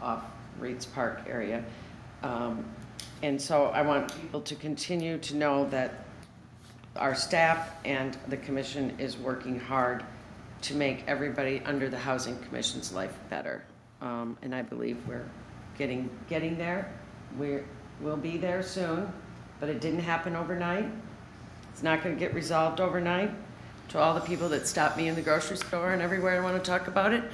off Reed's Park area. And so I want people to continue to know that our staff and the commission is working hard to make everybody under the Housing Commission's life better. And I believe we're getting there. We'll be there soon, but it didn't happen overnight. It's not going to get resolved overnight. To all the people that stop me in the grocery store and everywhere I want to talk about it.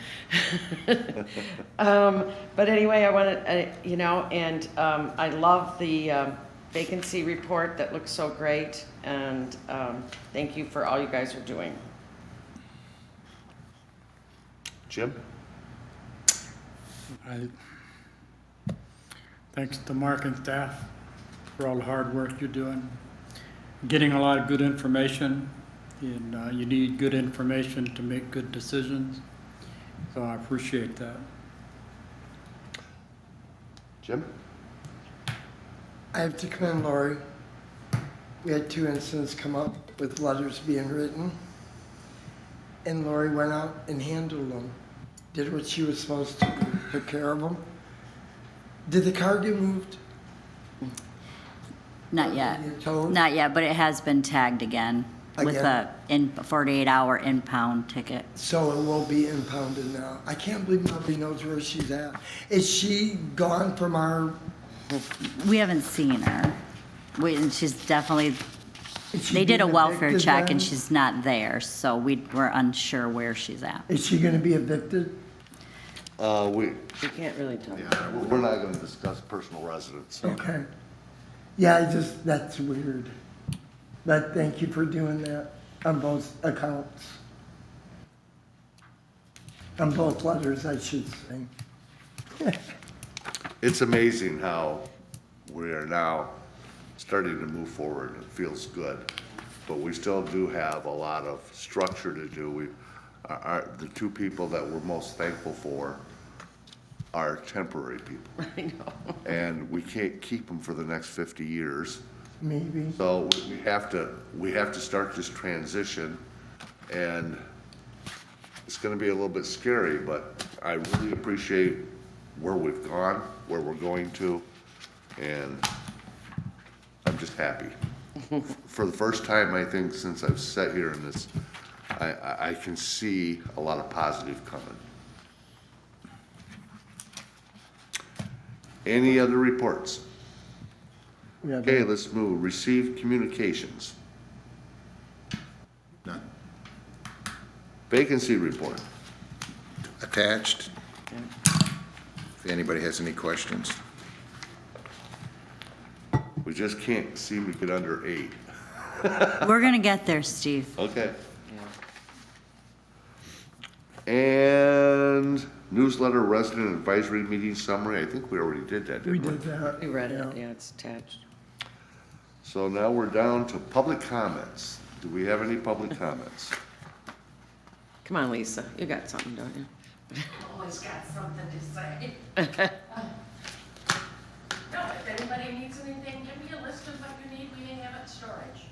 But anyway, I want to, I love the vacancy report. That looks so great. And thank you for all you guys are doing. Jim? Thanks to Mark and staff for all the hard work you're doing. Getting a lot of good information, and you need good information to make good decisions. So I appreciate that. Jim? I have to commend Lori. We had 2 incidents come up with letters being written. And Lori went out and handled them. Did what she was supposed to do, took care of them. Did the car get moved? Not yet. Your tone? Not yet, but it has been tagged again with a Again? 48-hour impound ticket. So it will be impounded now. I can't believe nobody knows where she's at. Is she gone from our, We haven't seen her. And she's definitely, is she they did a being welfare evicted check then? and she's not there, so we're unsure where she's at. Is she gonna be evicted? We, We can't really talk. we're not gonna discuss personal residence. Okay. Yeah, that's weird. But thank you for doing that on both accounts. On both letters, I should say. It's amazing how we are now starting to move forward. It feels good. But we still do have a lot of structure to do. The two people that we're most thankful for are temporary people. I know. And we can't keep them for the next 50 years. Maybe. So we have to start this transition, and it's gonna be a little bit scary, but I really appreciate where we've gone, where we're going to, and I'm just happy. For the first time, I think, since I've sat here in this, I can see a lot of positive coming. Any other reports? We have- Okay, let's move. Receive communications. None. Vacancy report. Attached. If anybody has any questions. We just can't seem to get under 8. We're gonna get there, Steve. Okay. And newsletter resident advisory meeting summary. I think we already did that, We didn't we? did that. We read it, yeah, it's attached. So now we're down to public comments. Do we have any public comments? Come on, Lisa, you got something, don't you? Always got something to say. No, if anybody needs anything, give me a list of what you need, we may have it storage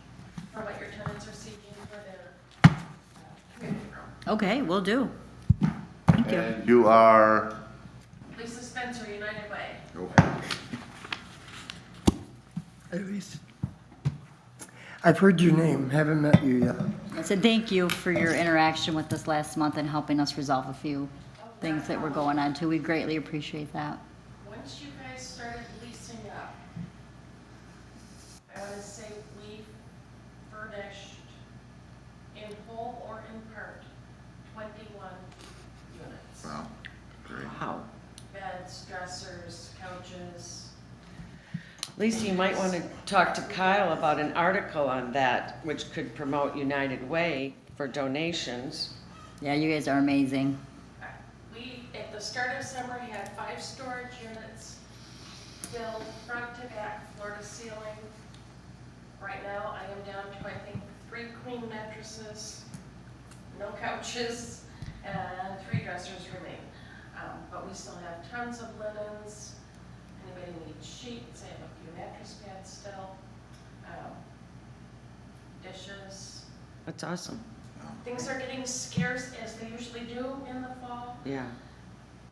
for what your tenants are seeking for their community room. Okay, will do. Thank you. And you are, Lisa Spencer, United Way. At least. I've heard your name, haven't met you yet. I said thank you for your interaction with us last month and helping us resolve a few things that were going on too. We greatly appreciate that. Once you guys started leasing up, I want to say we furnished in whole or in part 21 units. Wow, great. Wow. Beds, dressers, couches. Lisa, you might want to talk to Kyle about an article on that, which could promote United Way for donations. Yeah, you guys are amazing. We, at the start of summer, had 5 storage units filled front to back, floor to ceiling. Right now, I am down to, I think, 3 queen mattresses, no couches, and 3 dressers remain. But we still have tons of linens. Anybody needs sheets? I have a few mattress pads still. Dishes. That's awesome. Things are getting scarce as they usually do in the fall. Yeah.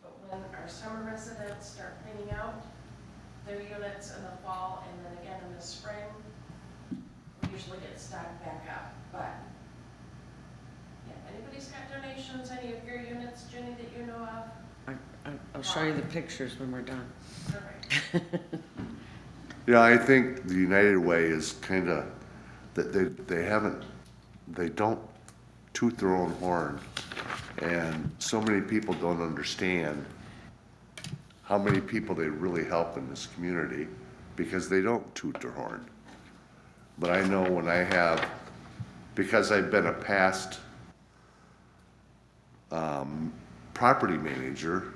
But when our summer residents start cleaning out their units in the fall and then again in the spring, we usually get stocked back up. But, yeah, anybody's got donations, any of your units, Jenny, that you know of? I'll show you the pictures when we're done. All right. yeah, I think the United Way is kind of, that they don't toot their own horn. And so many people don't understand how many people they really help in this community because they don't toot their horn. But I know when I have, because I've been a past property manager,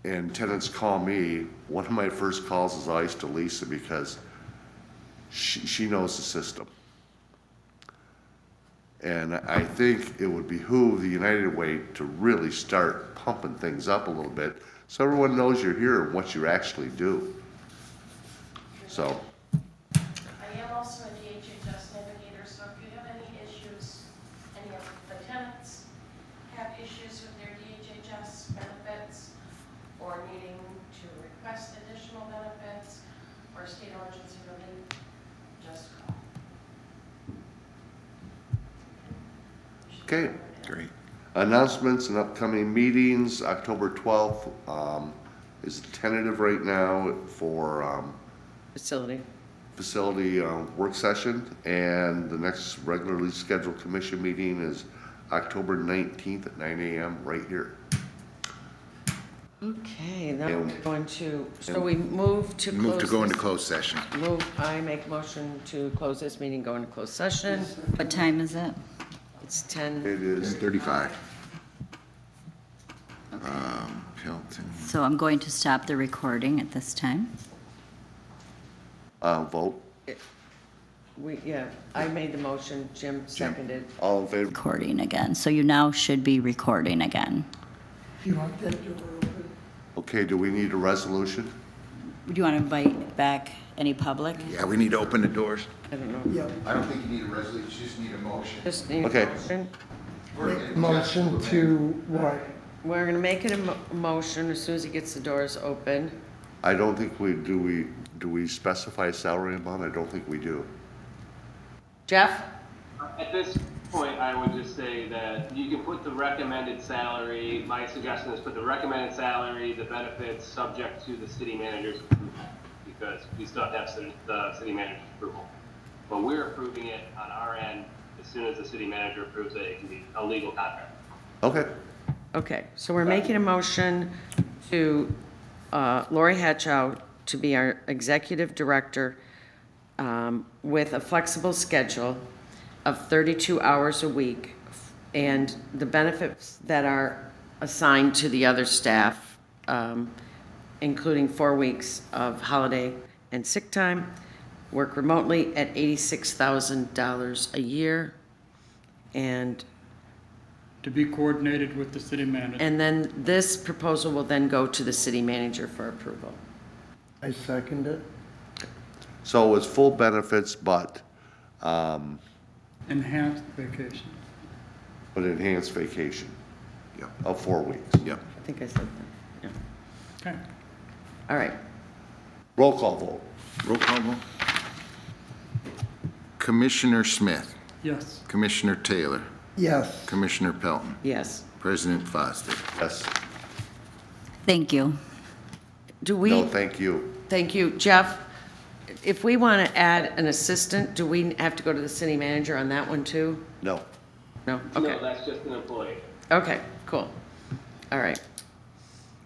and tenants call me, one of my first calls is always to Lisa because she knows the system. And I think it would behoove the United Way to really start pumping things up a little bit so everyone knows you're here and what you actually do. So, I am also a DHHS navigator, so if you have any issues, any of the tenants have issues with their DHHS benefits or needing to request additional benefits, Okay. Great. Announcements and upcoming meetings, October 12th is tentative right now for Facility. facility work session, and the next regularly scheduled commission meeting is October 19th at 9 a.m. right here. Okay, now And- we're going to, so we move to close. Move to go into this- closed session. I make a motion to close this meeting, go into closed session. What time is it? It's 10, It is 35. Pelton. So I'm going to stop the recording at this time. vote. I made the motion, Jim seconded. All in favor? Recording again. So you now should be recording again. You want that door open? Okay, do we need a resolution? Do you want to invite back any public? Yeah, we need to open the doors. I don't know. Yeah. I don't think you need a resolution, you just need a motion. Just need a Okay. motion. Motion to what? We're gonna make it a motion as soon as he gets the doors open. I don't think do we specify a salary amount? I don't think we do. Jeff? At this point, I would just say that you can put the recommended salary, my suggestion is put the recommended salary, the benefits, subject to the city manager's approval, because we still have to have the city manager's approval. But we're approving it on our end. As soon as the city manager approves it, it can be a legal contract. Okay. Okay, so we're making a motion to Lori Hatchow to be our executive director with a flexible schedule of 32 hours a week, and the benefits that are assigned to the other staff, including 4 weeks of holiday and sick time, work remotely at $86,000 a year, and To be coordinated with the city manager. And then this proposal will then go to the city manager for approval. I second it. So it's full benefits, but Enhanced vacation. enhanced vacation Yep, of 4 weeks. yep. I think I said that, yeah. Okay. All right, Roll call vote. Roll call vote. Commissioner Smith, Yes. Commissioner Taylor, Yes. Commissioner Pelton, yes. President Foster. Yes. Thank you. Do we? No, thank you. Thank you. Jeff, if we want to add an assistant, do we have to go to the city manager on that one too? No. No? No, Okay. that's just an employee. Okay, cool. All right.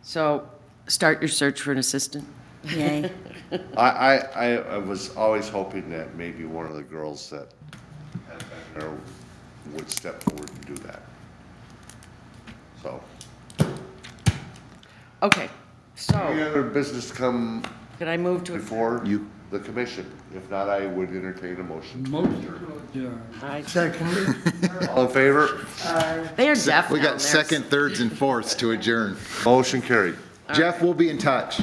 So start your search for an assistant. Yay. I was always hoping that maybe one of the girls that had been there would step forward and do that. So, Okay, any so other business come could I move to? before You. the commission? If not, I would entertain a motion. Motion. Yeah. I- Second it. All in favor? They are deaf We down got there. second, thirds, and fourths to adjourn. Motion carried. Jeff, we'll be in touch.